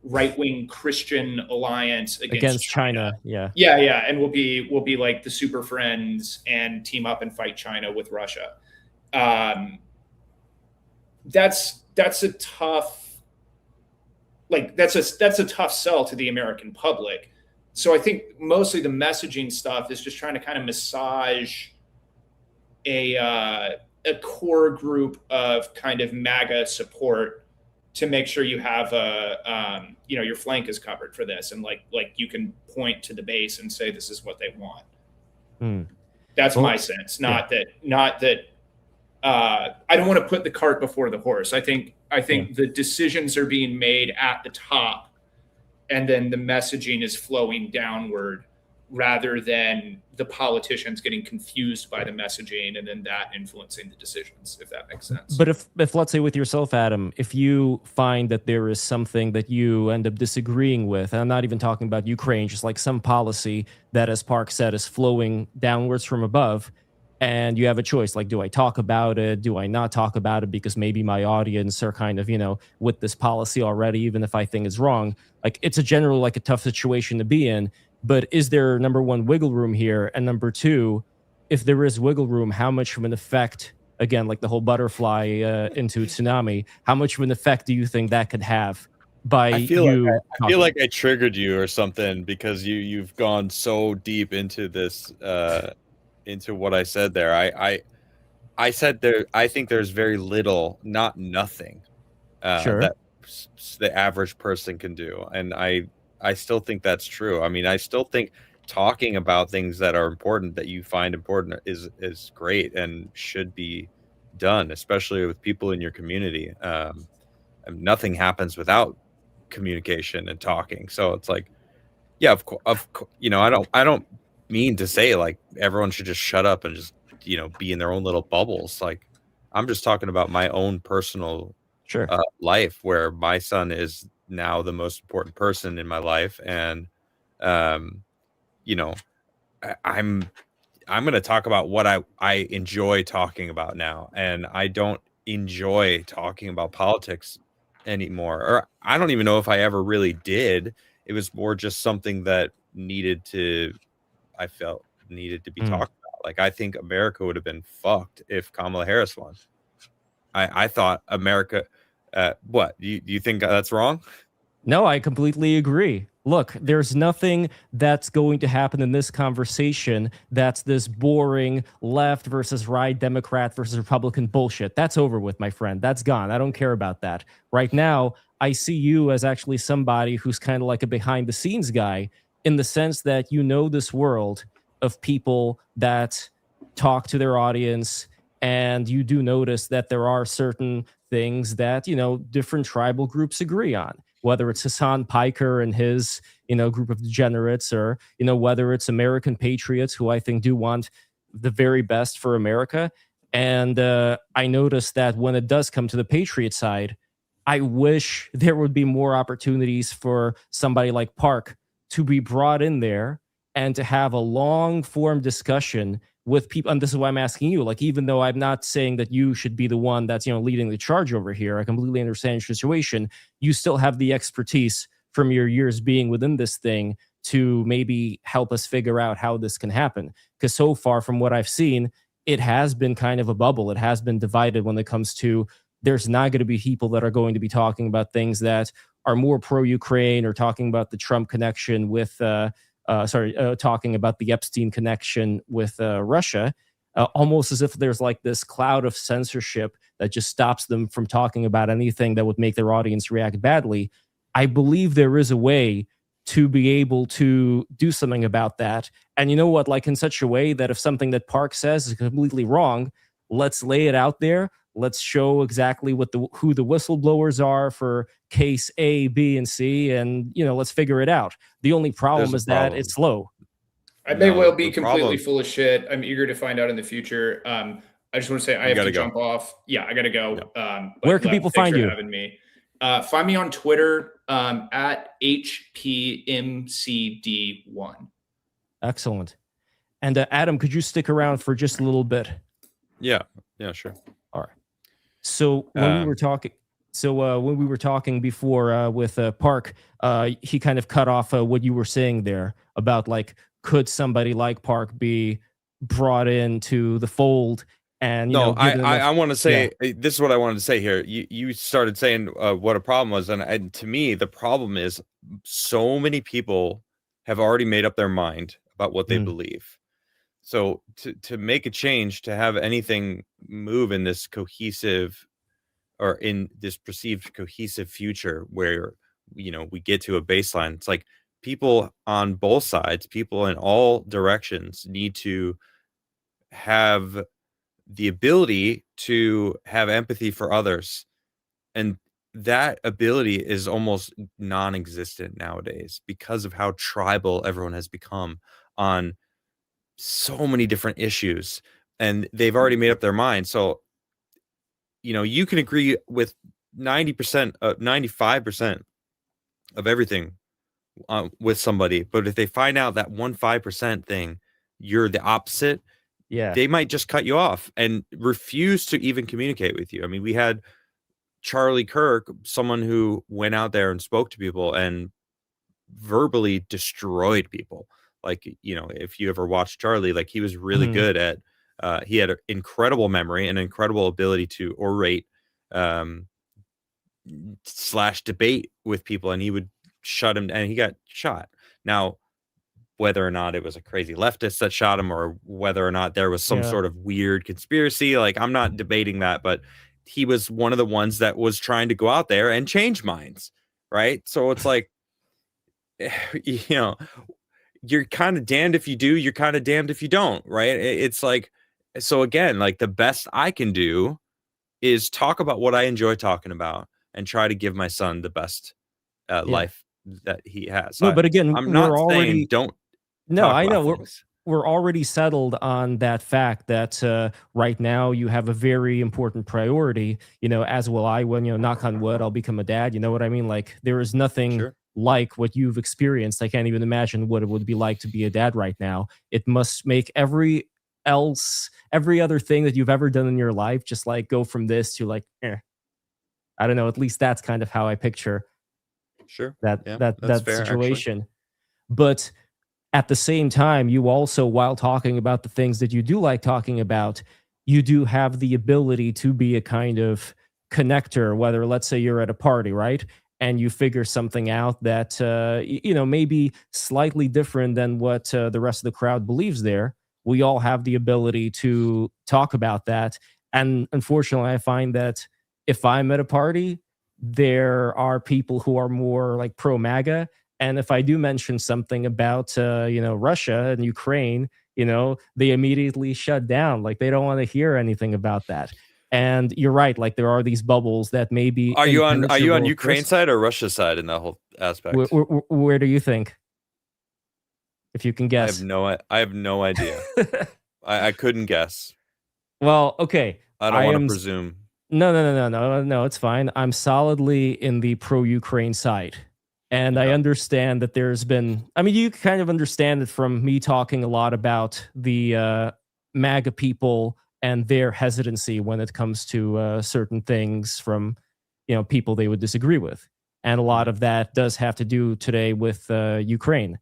right-wing Christian alliance against China. Yeah, and we'll be like the super friends and team up and fight China with Russia. That's a tough, like, that's a tough sell to the American public. So I think mostly the messaging stuff is just trying to kind of massage a core group of kind of MAGA support to make sure you have you know, your flank is covered for this, and like you can point to the base and say this is what they want. That's my sense. Not that I don't want to put the cart before the horse. I think the decisions are being made at the top, and then the messaging is flowing downward, rather than the politicians getting confused by the messaging and then that influencing the decisions, if that makes sense. But if let's say with yourself, Adam, if you find that there is something that you end up disagreeing with, and I'm not even talking about Ukraine, just like some policy that, as Park said, is flowing downwards from above, and you have a choice, like, do I talk about it? Do I not talk about it? Because maybe my audience are kind of, you know, with this policy already, even if I think it's wrong. Like, it's a generally like a tough situation to be in. But is there, number one, wiggle room here? And number two, if there is wiggle room, how much of an effect, again, like the whole butterfly into tsunami, how much of an effect do you think that could have by I feel like I triggered you or something, because you've gone so deep into this, into what I said there. I said there, I think there's very little, not nothing, that the average person can do. And I still think that's true. I mean, I still think talking about things that are important, that you find important, is great and should be done, especially with people in your community. Nothing happens without communication and talking. So it's like, yeah, of course, you know, I don't mean to say like everyone should just shut up and just, you know, be in their own little bubbles. Like, I'm just talking about my own personal life, where my son is now the most important person in my life, and you know, I'm going to talk about what I enjoy talking about now, and I don't enjoy talking about politics anymore, or I don't even know if I ever really did. It was more just something that I felt needed to be talked about. Like, I think America would have been fucked if Kamala Harris won. I thought America. What do you think that's wrong? No, I completely agree. Look, there's nothing that's going to happen in this conversation that's this boring left versus right, Democrat versus Republican bullshit. That's over with, my friend. That's gone. I don't care about that. Right now, I see you as actually somebody who's kind of like a behind the scenes guy, in the sense that you know this world of people that talk to their audience, and you do notice that there are certain things that, you know, different tribal groups agree on, whether it's Hassan Piker and his, you know, group of degenerates, or, you know, whether it's American patriots who I think do want the very best for America. And I noticed that when it does come to the patriot side, I wish there would be more opportunities for somebody like Park to be brought in there and to have a long form discussion with people, and this is why I'm asking you, like, even though I'm not saying that you should be the one that's, leading the charge over here, I completely understand your situation. You still have the expertise from your years being within this thing to maybe help us figure out how this can happen. Because so far, from what I've seen, it has been kind of a bubble. It has been divided when it comes to, there's not going to be people that are going to be talking about things that are more pro-Ukraine, or talking about the Trump connection with, talking about the Epstein connection with Russia, almost as if there's like this cloud of censorship that just stops them from talking about anything that would make their audience react badly. I believe there is a way to be able to do something about that. And you know what, like, in such a way that if something that Park says is completely wrong, let's lay it out there. Let's show exactly who the whistleblowers are for case A, B, and C, and let's figure it out. The only problem is that it's slow. I may well be completely full of shit. I'm eager to find out in the future. I just want to say I have to jump off. Yeah, I gotta go. Yeah. Where can people find you? Having me. Find me on Twitter at HPMCD1. Excellent. And Adam, could you stick around for just a little bit? Yeah, sure. All right. So when we were talking before with Park, he kind of cut off what you were saying there about, like, could somebody like Park be brought into the fold? And I want to say, this is what I wanted to say here. You started saying what a problem was, and to me, the problem is so many people have already made up their mind about what they believe. So to make a change, to have anything move in this cohesive, or in this perceived cohesive future where we get to a baseline, it's like people on both sides, people in all directions, need to have the ability to have empathy for others, and that ability is almost non-existent nowadays because of how tribal everyone has become on so many different issues, and they've already made up their mind. So you can agree with 90%, 95% of everything with somebody, but if they find out that 5% thing, you're the opposite, they might just cut you off and refuse to even communicate with you. I mean, we had Charlie Kirk, someone who went out there and spoke to people and verbally destroyed people. Like, if you ever watched Charlie, like, he was really good at, he had an incredible memory and incredible ability to orate / debate with people, and he would shut him, and he got shot. Now, whether or not it was a crazy leftist that shot him, or whether or not there was some sort of weird conspiracy, like, I'm not debating that, but he was one of the ones that was trying to go out there and change minds, right? So it's like, you're kind of damned if you do, you're kind of damned if you don't, right? It's like, so again, like, the best I can do is talk about what I enjoy talking about and try to give my son the best life that he has. No, but again, I'm not saying don't. No, I know we're already settled on that fact that right now you have a very important priority, as will I. When, knock on wood, I'll become a dad. You know what I mean? Like, there is nothing like what you've experienced. I can't even imagine what it would be like to be a dad right now. It must make every other thing that you've ever done in your life just like go from this to like, I don't know. At least that's kind of how I picture that fair, situation. Actually. But at the same time, you also, while talking about the things that you do like talking about, you do have the ability to be a kind of connector, whether, let's say, you're at a party, right? And you figure something out that, maybe slightly different than what the rest of the crowd believes there. We all have the ability to talk about that. And unfortunately, I find that if I'm at a party, there are people who are more like pro-MAGA. And if I do mention something about, Russia and Ukraine, they immediately shut down. Like, they don't want to hear anything about that. And you're right. Like, there are these bubbles that maybe. Are you on Ukraine side or Russia side in that whole aspect? Where do you think? If you can guess. I have no idea. I couldn't guess. Well, okay. I don't want to presume. No, it's fine. I'm solidly in the pro-Ukraine side. And I understand that there's been, you kind of understand it from me talking a lot about the MAGA people and their hesitancy when it comes to certain things from, people they would disagree with. And a lot of that does have to do today with Ukraine.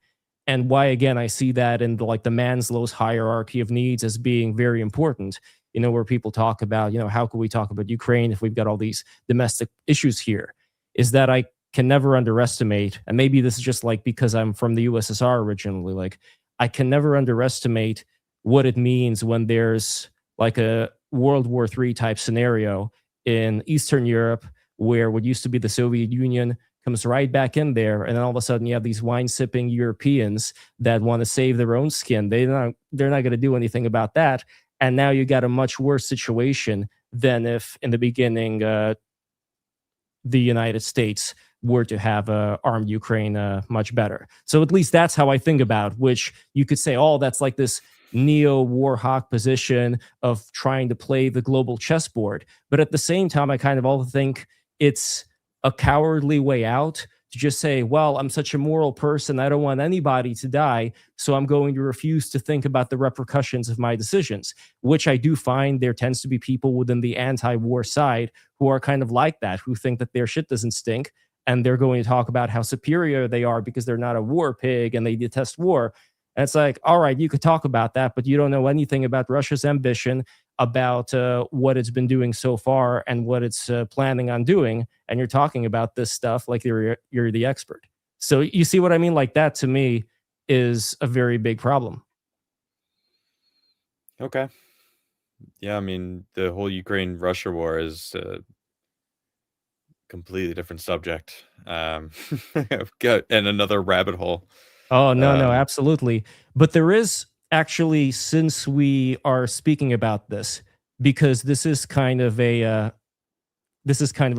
And why, again, I see that in the Maslow's hierarchy of needs as being very important, where people talk about, how can we talk about Ukraine if we've got all these domestic issues here, is that I can never underestimate, and maybe this is just because I'm from the USSR originally, I can never underestimate what it means when there's a World War III type scenario in Eastern Europe, where what used to be the Soviet Union comes right back in there, and then all of a sudden you have these wine-sipping Europeans that want to save their own skin. They're not going to do anything about that, and now you got a much worse situation than if in the beginning the United States were to have armed Ukraine much better. So at least that's how I think about, which you could say, oh, that's this neo-war hawk position of trying to play the global chessboard. But at the same time, I kind of also think it's a cowardly way out to just say, well, I'm such a moral person, I don't want anybody to die, so I'm going to refuse to think about the repercussions of my decisions, which I do find there tends to be people within the anti-war side who are kind of like that, who think that their shit doesn't stink, and they're going to talk about how superior they are because they're not a war pig and they detest war. And it's all right, you could talk about that, but you don't know anything about Russia's ambition, about what it's been doing so far and what it's planning on doing. And you're talking about this stuff like you're the expert. So you see what I mean? That to me is a very big problem. Okay. Yeah, I mean, the whole Ukraine-Russia war is a completely different subject. And another rabbit hole. Oh, no, absolutely. But there is actually, since we are speaking about this, because this is kind of a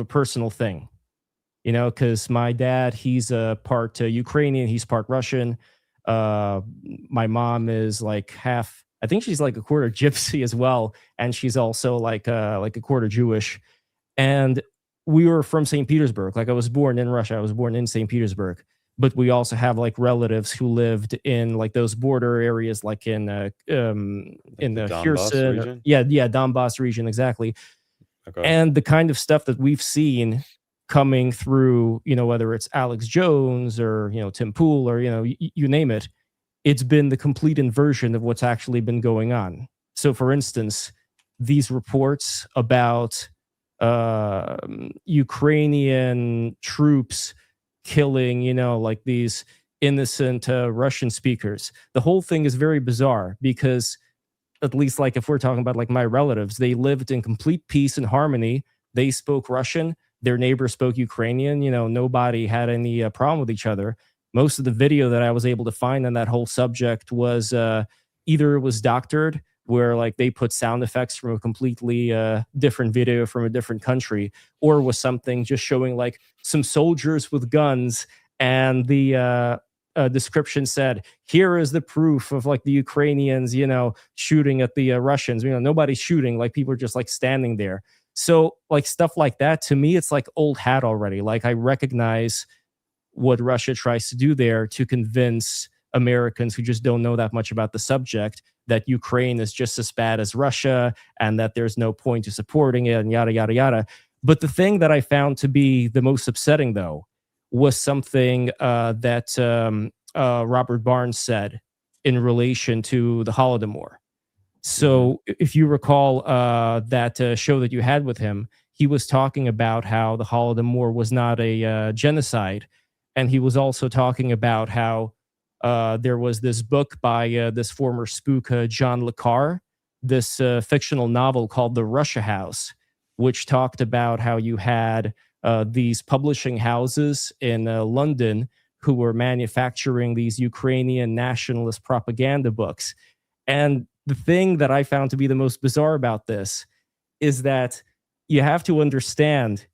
personal thing, because my dad, he's a part Ukrainian, he's part Russian. My mom is half, I think she's a quarter Gypsy as well, and she's also a quarter Jewish. And we were from St. Petersburg. I was born in Russia. I was born in St. Petersburg. But we also have relatives who lived in those border areas, in the Donbass region? Donbass region, exactly. Okay. And the kind of stuff that we've seen coming through, whether it's Alex Jones or Tim Pool or you name it, it's been the complete inversion of what's actually been going on. So, for instance, these reports about Ukrainian troops killing, these innocent Russian speakers. The whole thing is very bizarre because, at least if we're talking about my relatives, they lived in complete peace and harmony. They spoke Russian. Their neighbors spoke Ukrainian. Nobody had any problem with each other. Most of the video that I was able to find on that whole subject was either it was doctored, where they put sound effects from a completely different video from a different country, or was something just showing some soldiers with guns, and the description said, here is the proof of the Ukrainians, shooting at the Russians. Nobody's shooting, people are just standing there. So stuff like that, to me, it's old hat already. I recognize what Russia tries to do there to convince Americans who just don't know that much about the subject that Ukraine is just as bad as Russia and that there's no point to supporting it and yada, yada, yada. But the thing that I found to be the most upsetting, though, was something that Robert Barnes said in relation to the Holodomor. So if you recall that show that you had with him, he was talking about how the Holodomor was not a genocide. And he was also talking about how there was this book by this former spook, John Le Carre, this fictional novel called The Russia House, which talked about how you had these publishing houses in London who were manufacturing these Ukrainian nationalist propaganda books. And the thing that I found to be the most bizarre about this is that you have to understand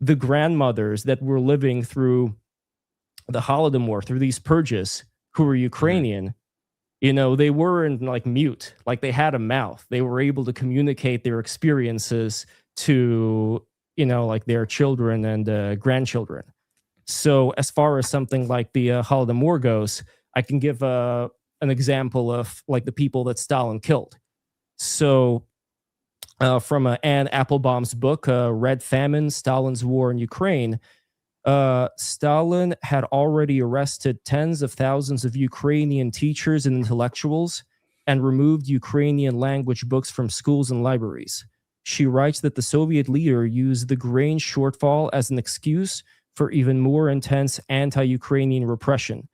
the grandmothers that were living through the Holodomor, through these purges, who were Ukrainian. They weren't mute, they had a mouth. They were able to communicate their experiences to, their children and grandchildren. So as far as something like the Holodomor goes, I can give an example of the people that Stalin killed. So from Anne Applebaum's book, Red Famine, Stalin's War in Ukraine, Stalin had already arrested tens of thousands of Ukrainian teachers and intellectuals and removed Ukrainian language books from schools and libraries. She writes that the Soviet leader used the grain shortfall as an excuse for even more intense anti-Ukrainian repression.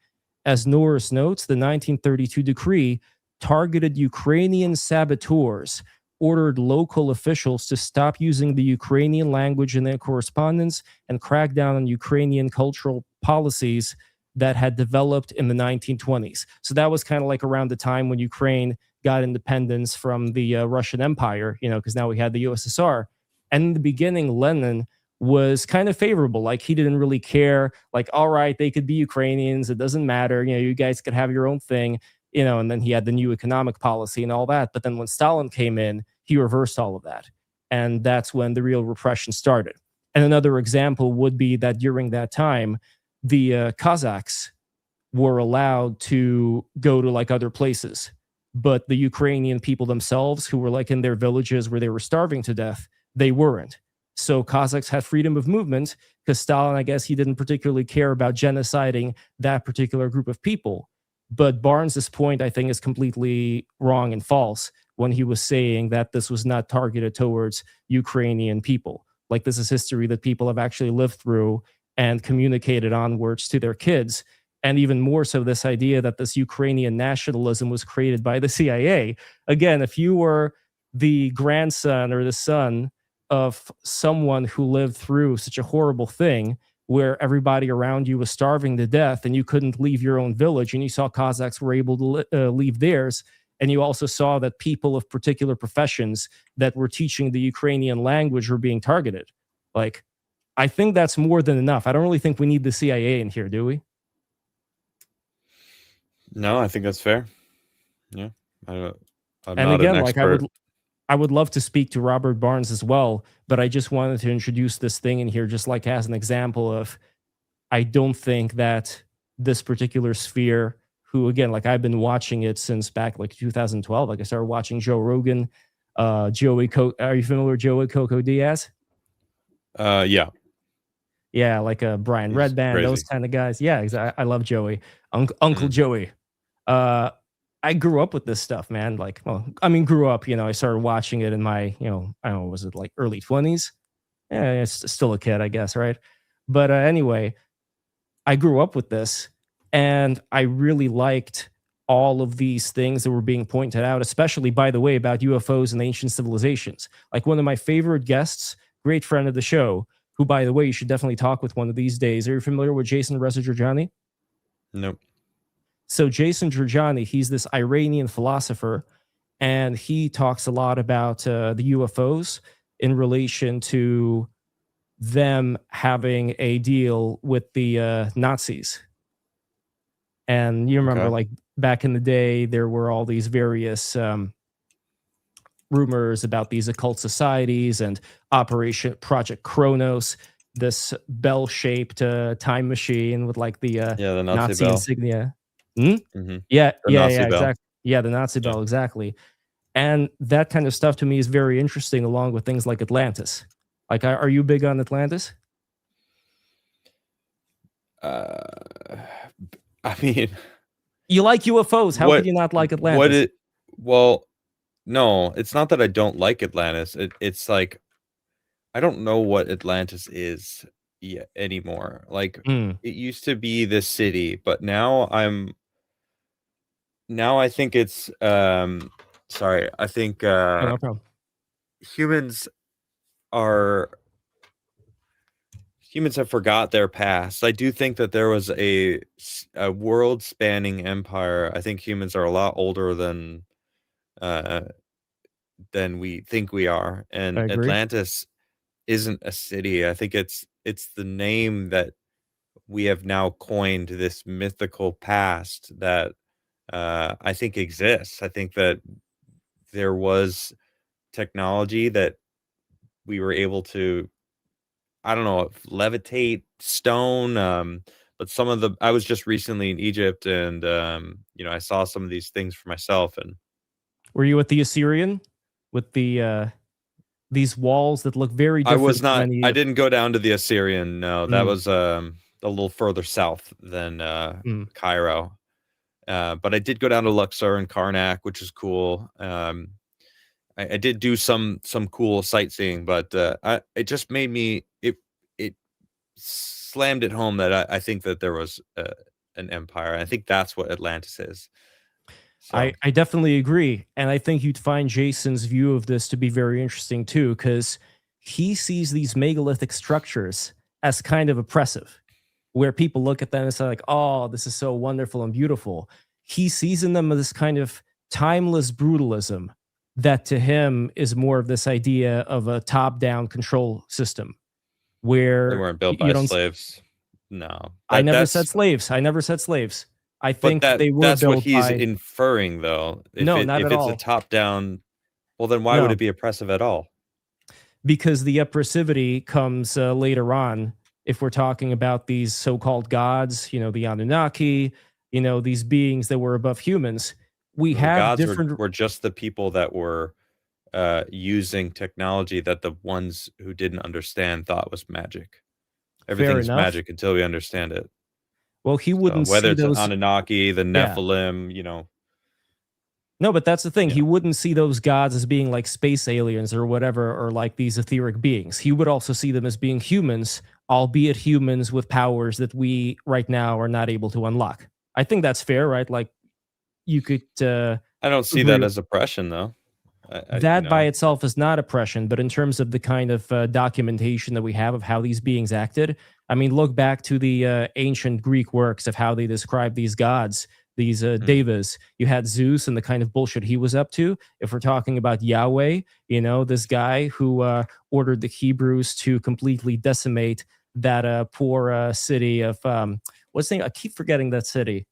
As Norris notes, the 1932 decree targeted Ukrainian saboteurs, ordered local officials to stop using the Ukrainian language in their correspondence, and crack down on Ukrainian cultural policies that had developed in the 1920s. So that was kind of like around the time when Ukraine got independence from the Russian Empire, because now we had the USSR. And in the beginning, Lenin was kind of favorable. Like, he didn't really care. Like, all right, they could be Ukrainians. It doesn't matter. You guys could have your own thing. And then he had the new economic policy and all that. But then when Stalin came in, he reversed all of that. And that's when the real repression started. And another example would be that during that time, the Kazakhs were allowed to go to like other places. But the Ukrainian people themselves, who were like in their villages where they were starving to death, they weren't. So Kazakhs had freedom of movement because Stalin, I guess, he didn't particularly care about genociding that particular group of people. But Barnes's point, I think, is completely wrong and false when he was saying that this was not targeted towards Ukrainian people. Like, this is history that people have actually lived through and communicated onwards to their kids. And even more so, this idea that this Ukrainian nationalism was created by the CIA. Again, if you were the grandson or the son of someone who lived through such a horrible thing, where everybody around you was starving to death and you couldn't leave your own village, and you saw Kazakhs were able to leave theirs, and you also saw that people of particular professions that were teaching the Ukrainian language were being targeted. Like, I think that's more than enough. I don't really think we need the CIA in here, do we? No, I think that's fair. Yeah. I'm and not again, an like, expert. I would love to speak to Robert Barnes as well, but I just wanted to introduce this thing in here just like as an example of, I don't think that this particular sphere, who, again, like, I've been watching it since back like 2012. Like, I started watching Joe Rogan, are you familiar with Joey Coco Diaz? Yeah. Yeah, like Brian He's Redband, crazy. those kind of guys. Yeah, I love Joey. Uncle Joey. I grew up with this stuff, man. Like, well, I mean, grew up, I started watching it in my, I don't know, was it like early 20s? Yeah, it's still a kid, I guess, right? But anyway, I grew up with this, and I really liked all of these things that were being pointed out, especially, by the way, about UFOs and ancient civilizations. Like, one of my favorite guests, great friend of the show, who, by the way, you should definitely talk with one of these days. Are you familiar with Jason Reza-Jorjani? Nope. So Jason Jorjani, he's this Iranian philosopher, and he talks a lot about the UFOs in relation to them having a deal with the Nazis. And you remember, like, back in the day, there were all these various rumors about these occult societies and Operation Project Kronos, this bell-shaped time machine with like the Nazi insignia. Mm-hmm. Yeah, Nazi bell. exactly. Yeah, the Nazi bell, exactly. And that kind of stuff to me is very interesting, along with things like Atlantis. Like, are you big on Atlantis? I mean, you like UFOs. How could you not like Atlantis? Well, no, it's not that I don't like Atlantis. It's like, I don't know what Atlantis is yet anymore. Like, it used to be this city, but now I think it's sorry, I think no problem. humans have forgot their past. I do think that there was a world-spanning empire. I think humans are a lot older than we think we are, and Atlantis isn't a city. I think it's the name that we have now coined, this mythical past that I think exists. I think that there was technology that we were able to, I don't know, levitate stone. But I was just recently in Egypt, and I saw some of these things for myself. And were you with the Assyrian? with the these walls that look very different. I was not. From I didn't go down to the Assyrian. No, that was a little further south than Cairo. But I did go down to Luxor and Karnak, which is cool. I did do some cool sightseeing, but it just made me it slammed it home that I think that there was an empire. I think that's what Atlantis is. So. I definitely agree, and I think you'd find Jason's view of this to be very interesting too, because he sees these megalithic structures as kind of oppressive, where people look at them and say like, "Oh, this is so wonderful and beautiful." He sees in them this kind of timeless brutalism that to him is more of this idea of a top-down control system, where they weren't built by slaves. No, I never said slaves. I never said slaves. I think they were that's built what he's by... inferring, though. Not at all. If it's a top-down, well, then why would it be oppressive at all? Because the oppressivity comes later on. If we're talking about these so-called gods, the Anunnaki, these beings that were above humans, we have gods different. Were just the people that were using technology that the ones who didn't understand thought was magic. Everything's magic until we understand it. Well, he wouldn't whether see it's those Anunnaki, the Nephilim, No, but that's the thing. He wouldn't see those gods as being like space aliens or whatever, or like these etheric beings. He would also see them as being humans, albeit humans with powers that we right now are not able to unlock. I think that's fair, right? Like you could. I don't see that as oppression, though. That by itself is not oppression, but in terms of the kind of documentation that we have of how these beings acted, I mean, look back to the ancient Greek works of how they describe these gods, these devas. You had Zeus and the kind of bullshit he was up to. If we're talking about Yahweh, this guy who ordered the Hebrews to completely decimate that poor city of what's the name? I keep forgetting that city.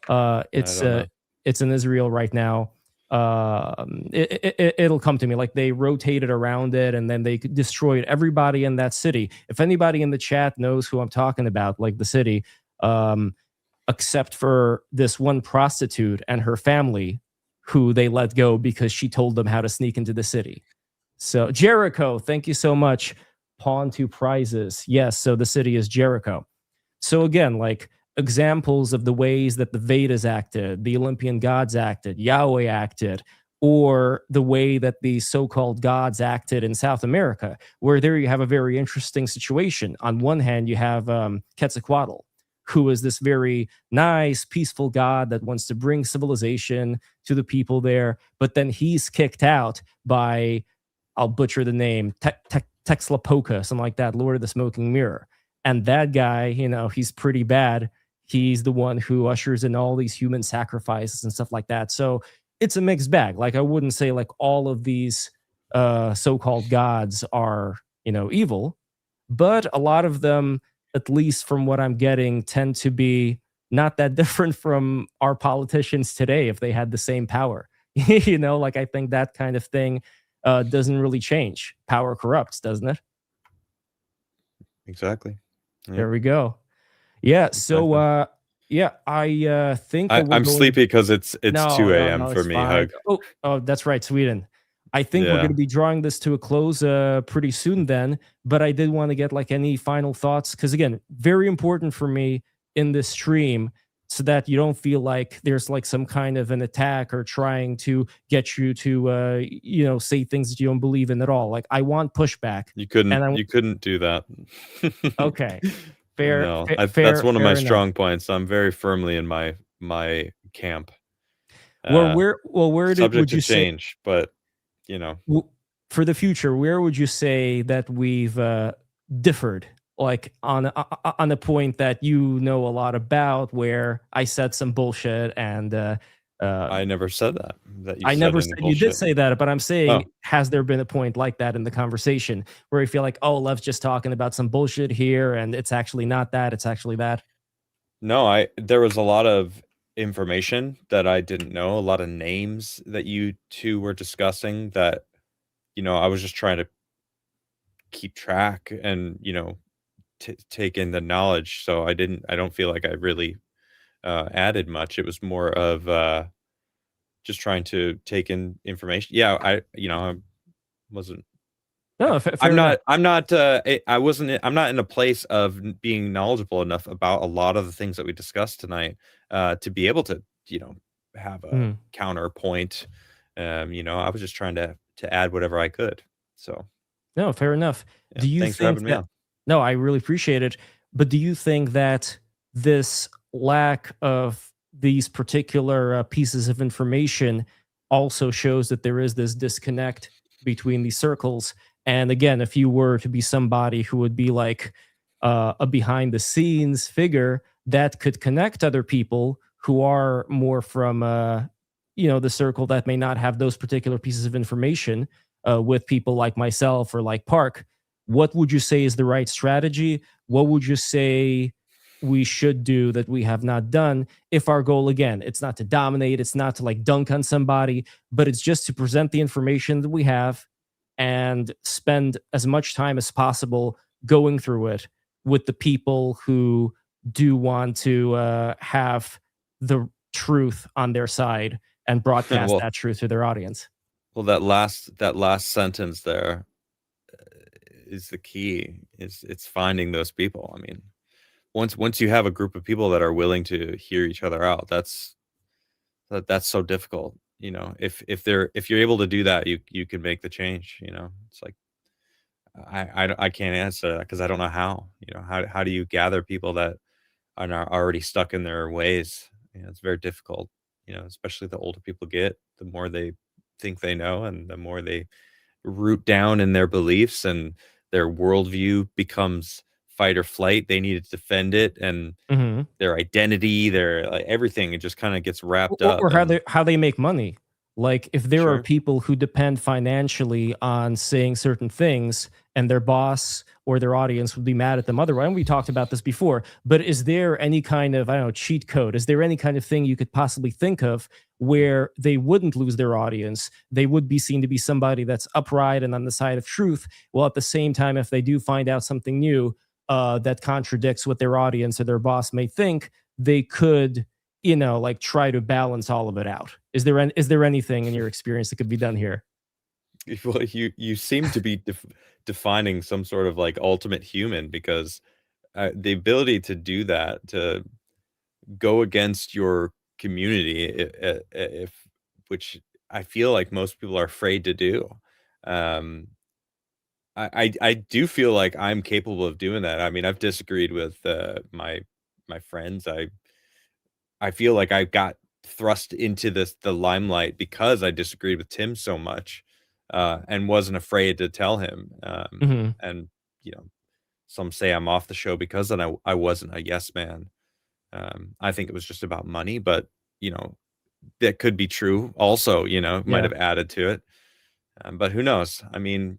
It's in Israel right now. It'll come to me. Like they rotated around it and then they destroyed everybody in that city. If anybody in the chat knows who I'm talking about, like the city, except for this one prostitute and her family who they let go because she told them how to sneak into the city. So Jericho, thank you so much. Pawn to prizes. Yes, so the city is Jericho. So again, like examples of the ways that the Vedas acted, the Olympian gods acted, Yahweh acted, or the way that the so-called gods acted in South America, where there you have a very interesting situation. On one hand, you have Quetzalcoatl, who is this very nice, peaceful god that wants to bring civilization to the people there, but then he's kicked out by, I'll butcher the name, Texlapoca, something like that, Lord of the Smoking Mirror. And that guy, he's pretty bad. He's the one who ushers in all these human sacrifices and stuff like that. So it's a mixed bag. Like I wouldn't say like all of these so-called gods are, evil, but a lot of them, at least from what I'm getting, tend to be not that different from our politicians today if they had the same power. Like I think that kind of thing doesn't really change. Power corrupts, doesn't it? Exactly. Yeah. There we go. Yeah. So, I think I'm sleepy because it's 2 a.m. for me. Hug. Oh, that's right, Sweden. I think we're going to be drawing this to a close pretty soon then. But I did want to get like any final thoughts because again, very important for me in this stream, so that you don't feel like there's like some kind of an attack or trying to get you to say things that you don't believe in at all. Like I want pushback. You couldn't do that. Okay. Fair. No, fair that's one of my enough. strong points. I'm very firmly in my camp. Where subject would you to change, but for the future, where would you say that we've differed? Like on a point that a lot about, where I said some bullshit and I never said that. I never said you did say that, but I'm saying, has there been a point like that in the conversation where you feel like, oh, Lev's just talking about some bullshit here, and it's actually not that, it's actually that? No, there was a lot of information that I didn't know, a lot of names that you two were discussing that, I was just trying to keep track and, take in the knowledge. So I don't feel like I really added much. It was more of just trying to take in information. Yeah, I wasn't. No, fair enough. I'm not in a place of being knowledgeable enough about a lot of the things that we discussed tonight to be able to, have a counterpoint. I was just trying to add whatever I could. So no, fair enough. yeah, Do you thanks for think having me on. No, I really appreciate it. But do you think that this lack of these particular pieces of information also shows that there is this disconnect between these circles? And again, if you were to be somebody who would be like a behind the scenes figure that could connect other people who are more from the circle that may not have those particular pieces of information with people like myself or like Park, what would you say is the right strategy? What would you say we should do that we have not done? If our goal, again, it's not to dominate, it's not to like dunk on somebody, but it's just to present the information that we have and spend as much time as possible going through it with the people who do want to have the truth on their side and broadcast that truth to their audience. Well, that last sentence there is the key. It's finding those people. I mean, once you have a group of people that are willing to hear each other out, that's so difficult. If you're able to do that, you can make the change. It's like I can't answer that because I don't know how. How do you gather people that are already stuck in their ways? It's very difficult. Especially the older people get, the more they think they know, and the more they root down in their beliefs, and their worldview becomes fight or flight. They need to defend it, and their identity, their everything, it just kind of gets wrapped up. Or how they make money. Like if there are people who depend financially on saying certain things, and their boss or their audience would be mad at them otherwise. And we talked about this before, but is there any kind of, I don't know, cheat code? Is there any kind of thing you could possibly think of where they wouldn't lose their audience? They would be seen to be somebody that's upright and on the side of truth. Well, at the same time, if they do find out something new that contradicts what their audience or their boss may think, they could, try to balance all of it out. Is there anything in your experience that could be done here? Well, you seem to be defining some sort of like ultimate human, because the ability to do that, to go against your community, which I feel like most people are afraid to do. I do feel like I'm capable of doing that. I mean, I've disagreed with my friends. I feel like I got thrust into the limelight because I disagreed with Tim so much, and wasn't afraid to tell him. And some say I'm off the show because I wasn't a yes man. I think it was just about money, but that could be true also. Might have added to it, but who knows? I mean,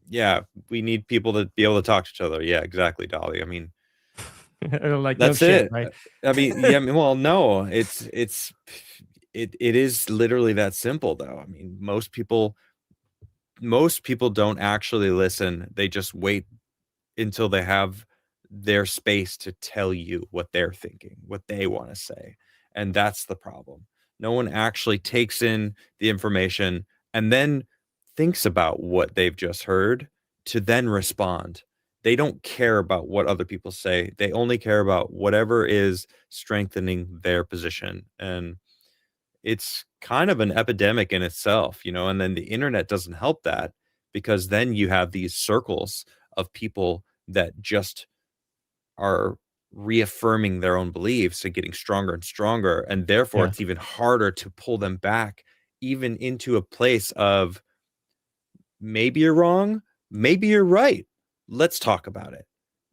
yeah, we need people to be able to talk to each other. Yeah, exactly, Dolly. I mean, like that's no it, shit, right? I mean, yeah. Well, no, it is literally that simple, though. I mean, most people don't actually listen. They just wait until they have their space to tell you what they're thinking, what they want to say, and that's the problem. No one actually takes in the information and then thinks about what they've just heard to then respond. They don't care about what other people say. They only care about whatever is strengthening their position. And it's kind of an epidemic in itself, and then the internet doesn't help that, because then you have these circles of people that just are reaffirming their own beliefs and getting stronger and stronger. And therefore it's even harder to pull them back even into a place of, maybe you're wrong, maybe you're right. Let's talk about it.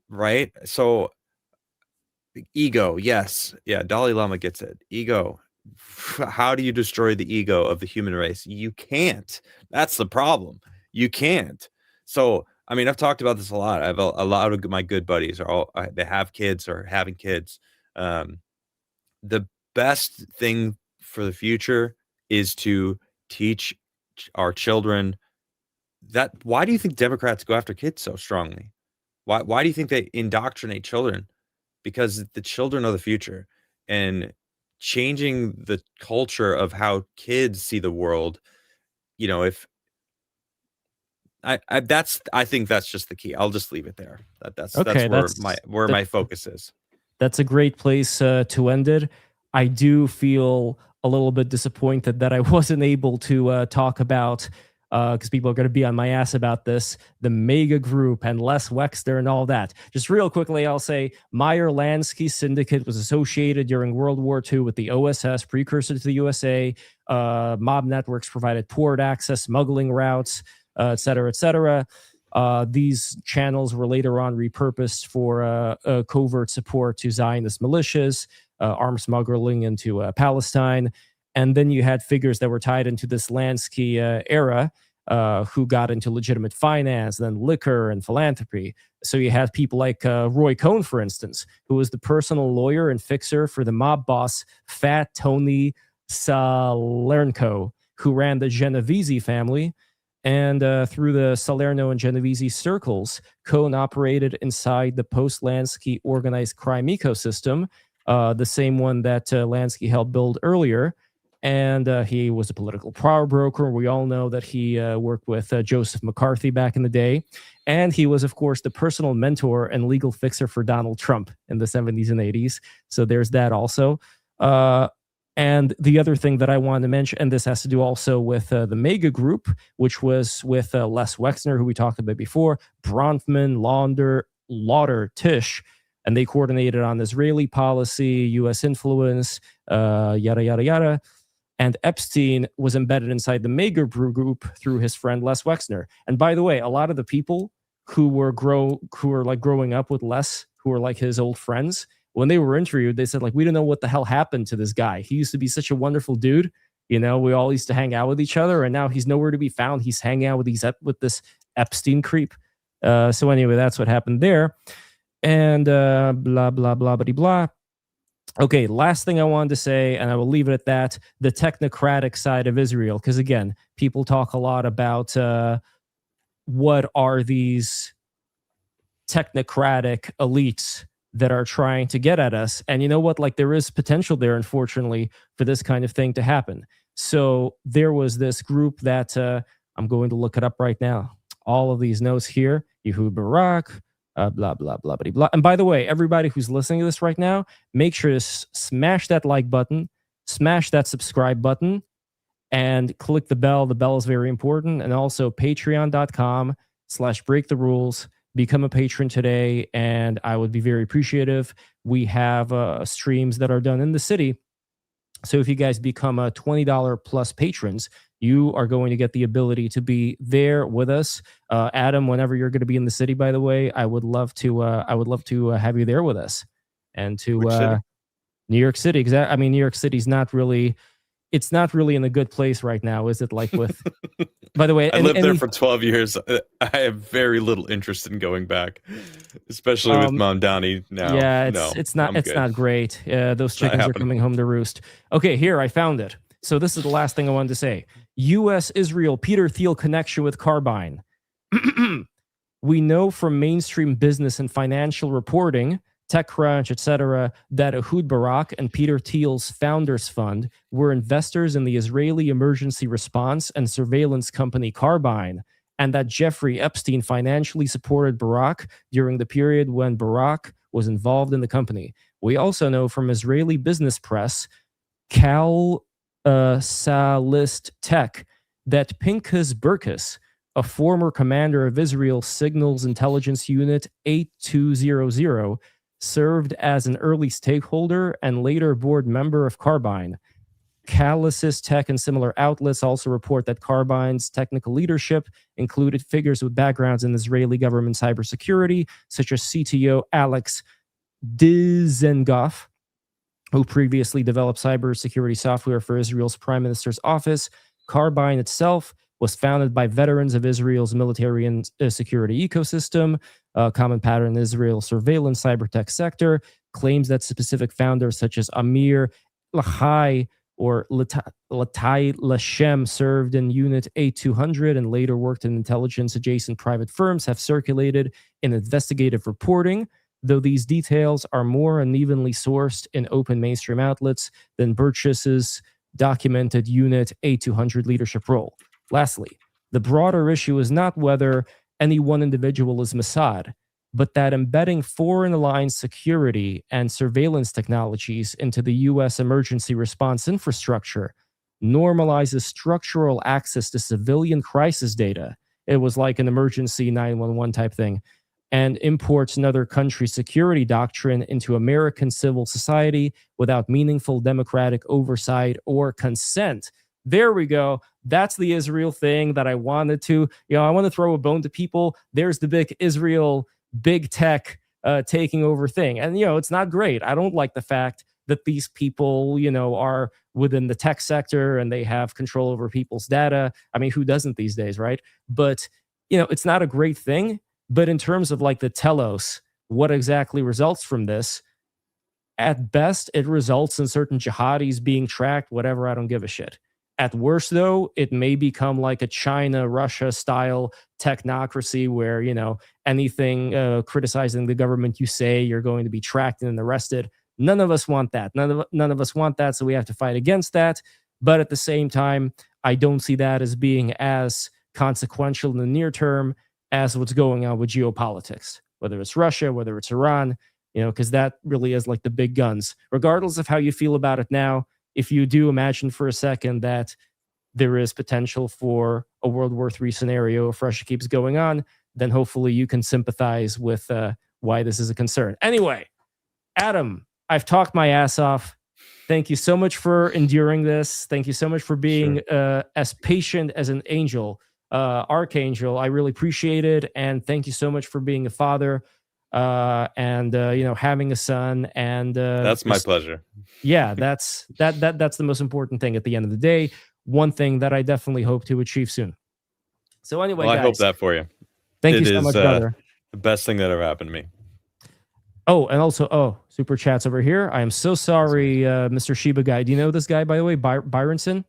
Right? So ego, yes. Yeah, Dalai Lama gets it. Ego. How do you destroy the ego of the human race? You can't. That's the problem. You can't. So, I mean, I've talked about this a lot. I have a lot of my good buddies they have kids or having kids. The best thing for the future is to teach our children that. Why do you think Democrats go after kids so strongly? Why do you think they indoctrinate children? Because the children are the future, and changing the culture of how kids see the world. You know, if I think that's just the key. I'll just leave it there. That's where my focus is. That's a great place to end it. I do feel a little bit disappointed that I wasn't able to talk about, because people are going to be on my ass about this, the Mega Group and Les Wexner and all that. Just real quickly, I'll say Meyer-Lansky Syndicate was associated during World War II with the OSS, precursor to the USA. Mob networks provided port access, smuggling routes, et cetera, et cetera. These channels were later on repurposed for covert support to Zionist militias, arms smuggling into Palestine. And then you had figures that were tied into this Lansky era who got into legitimate finance, then liquor and philanthropy. So you had people like Roy Cohn, for instance, who was the personal lawyer and fixer for the mob boss Fat Tony Salerno, who ran the Genovese family. And through the Salerno and Genovese circles, Cohn operated inside the post-Lansky organized crime ecosystem, the same one that Lansky helped build earlier. And he was a political power broker. We all know that he worked with Joseph McCarthy back in the day. And he was, of course, the personal mentor and legal fixer for Donald Trump in the 70s and 80s. So there's that also. And the other thing that I wanted to mention, and this has to do also with the Mega Group, which was with Les Wexner, who we talked about before, Bronfman, Lauder, Tisch, and they coordinated on Israeli policy, U.S. influence, yada, yada, yada. And Epstein was embedded inside the Mega Group through his friend Les Wexner. And by the way, a lot of the people who were like growing up with Les, who were like his old friends, when they were interviewed, they said, like, we don't know what the hell happened to this guy. He used to be such a wonderful dude. You know, we all used to hang out with each other, and now he's nowhere to be found. He's hanging out with this Epstein creep. So anyway, that's what happened there. And blah, blah, blah, blah, blah. Okay, last thing I wanted to say, and I will leave it at that, the technocratic side of Israel. Because again, people talk a lot about what are these technocratic elites that are trying to get at us. And you know what? Like, there is potential there, unfortunately, for this kind of thing to happen. So there was this group that I'm going to look it up right now. All of these notes here, Ehud Barak, blah, blah, blah, blah, blah. And by the way, everybody who's listening to this right now, make sure to smash that like button, smash that subscribe button, and click the bell. The bell is very important. And also patreon.com/breaktherules. Become a patron today, and I would be very appreciative. We have streams that are done in the city. So if you guys become a $20 plus patrons, you are going to get the ability to be there with us. Adam, whenever you're going to be in the city, by the way, I would love to have you there with us. And to New York City, because I mean, New York City's not really in a good place right now, is it? Like with, by the way, I lived there for 12 years. I have very little interest in going back, especially with Mom Downey now. Yeah, it's not great. Those chickens are coming home to roost. Okay, here, I found it. So this is the last thing I wanted to say. U.S.-Israel Peter Thiel connection with Carbine. We know from mainstream business and financial reporting, TechCrunch, etc., that Ehud Barak and Peter Thiel's Founders Fund were investors in the Israeli emergency response and surveillance company Carbine, and that Jeffrey Epstein financially supported Barak during the period when Barak was involved in the company. We also know from Israeli business press, Cal Salist Tech, that Pinchas Berkus, a former commander of Israel's Signals Intelligence Unit 8200, served as an early stakeholder and later board member of Carbine. Calasis Tech and similar outlets also report that Carbine's technical leadership included figures with backgrounds in Israeli government cybersecurity, such as CTO Alex Dizengoff, who previously developed cybersecurity software for Israel's Prime Minister's office. Carbine itself was founded by veterans of Israel's military and security ecosystem. A common pattern in Israel's surveillance cybertech sector claims that specific founders such as Amir Lahai or Latai Lashem served in Unit 8200 and later worked in intelligence adjacent private firms have circulated in investigative reporting. though these details are more unevenly sourced in open mainstream outlets than Burchess's documented Unit A200 leadership role. Lastly, the broader issue is not whether any one individual is Mossad, but that embedding foreign-aligned security and surveillance technologies into the U.S. emergency response infrastructure normalizes structural access to civilian crisis data. It was like an emergency 911 type thing, and imports another country's security doctrine into American civil society without meaningful democratic oversight or consent. There we go. That's the Israel thing that I wanted to, I want to throw a bone to people. There's the big Israel, big tech taking over thing. And, it's not great. I don't like the fact that these people, are within the tech sector and they have control over people's data. I mean, who doesn't these days, right? But, it's not a great thing. But in terms of like the telos, what exactly results from this? At best, it results in certain jihadis being tracked, whatever, I don't give a shit. At worst, though, it may become like a China-Russia style technocracy where, anything criticizing the government you say, you're going to be tracked and arrested. None of us want that. None of us want that, so we have to fight against that. But at the same time, I don't see that as being as consequential in the near term as what's going on with geopolitics, whether it's Russia, whether it's Iran, because that really is like the big guns. Regardless of how you feel about it now, if you do imagine for a second that there is potential for a World War III scenario if Russia keeps going on, then hopefully you can sympathize with why this is a concern. Anyway, Adam, I've talked my ass off. Thank you so much for enduring this. Thank you so much for being as patient as an angel. Archangel, I really appreciate it, and thank you so much for being a father and having a son. And that's my pleasure. Yeah, that's the most important thing at the end of the day. One thing that I definitely hope to achieve soon. So anyway, well, guys, I hope that for you. Thank you so much, brother. The best thing that ever happened to me. Oh, and also, super chats over here. I am so sorry, Mr. Shiba guy. Do you know this guy, by the way, Byronson?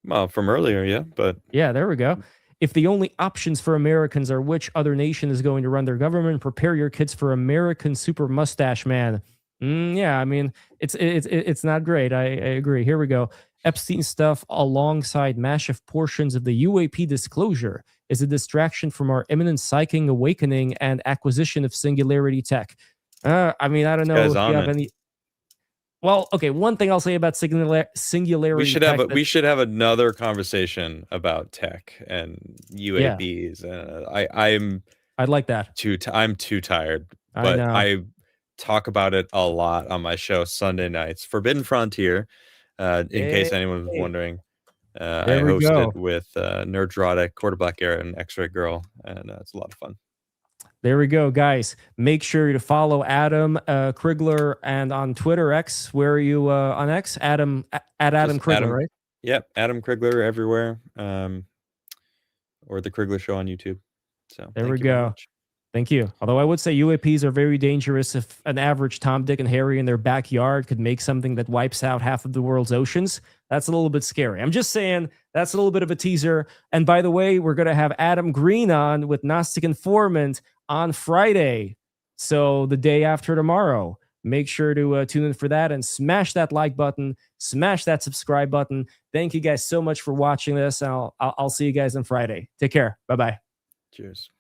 Well, from earlier, yeah, but yeah, there we go. If the only options for Americans are which other nation is going to run their government, prepare your kids for American super mustache man. Yeah, I mean, it's not great. I agree. Here we go. Epstein stuff alongside massive portions of the UAP disclosure is a distraction from our imminent psychic awakening and acquisition of singularity tech. I mean, I don't know if you have any. Well, okay. One thing I'll say about singularity. We should have another conversation about tech and UAPs. Yeah. I'd like that. I'm too tired, but I talk about it a lot on my show Sunday nights. Forbidden Frontier, in case anyone was wondering. I host it with Nerdrotic, Quarter Black Era, and X-Ray Girl, and it's a lot of fun. There we go, guys. Make sure to follow Adam Crigler, and on Twitter, X. Where are you on X? Adam Crigler, right? Yep, Adam Crigler everywhere, or the Crigler Show on YouTube. So there we go. Thank you. Although I would say UAPs are very dangerous. If an average Tom, Dick, and Harry in their backyard could make something that wipes out half of the world's oceans, that's a little bit scary. I'm just saying that's a little bit of a teaser. And by the way, we're going to have Adam Green on with Gnostic Informant on Friday. So the day after tomorrow. Make sure to tune in for that and smash that like button, smash that subscribe button. Thank you guys so much for watching this. I'll see you guys on Friday. Take care. Bye-bye. Cheers.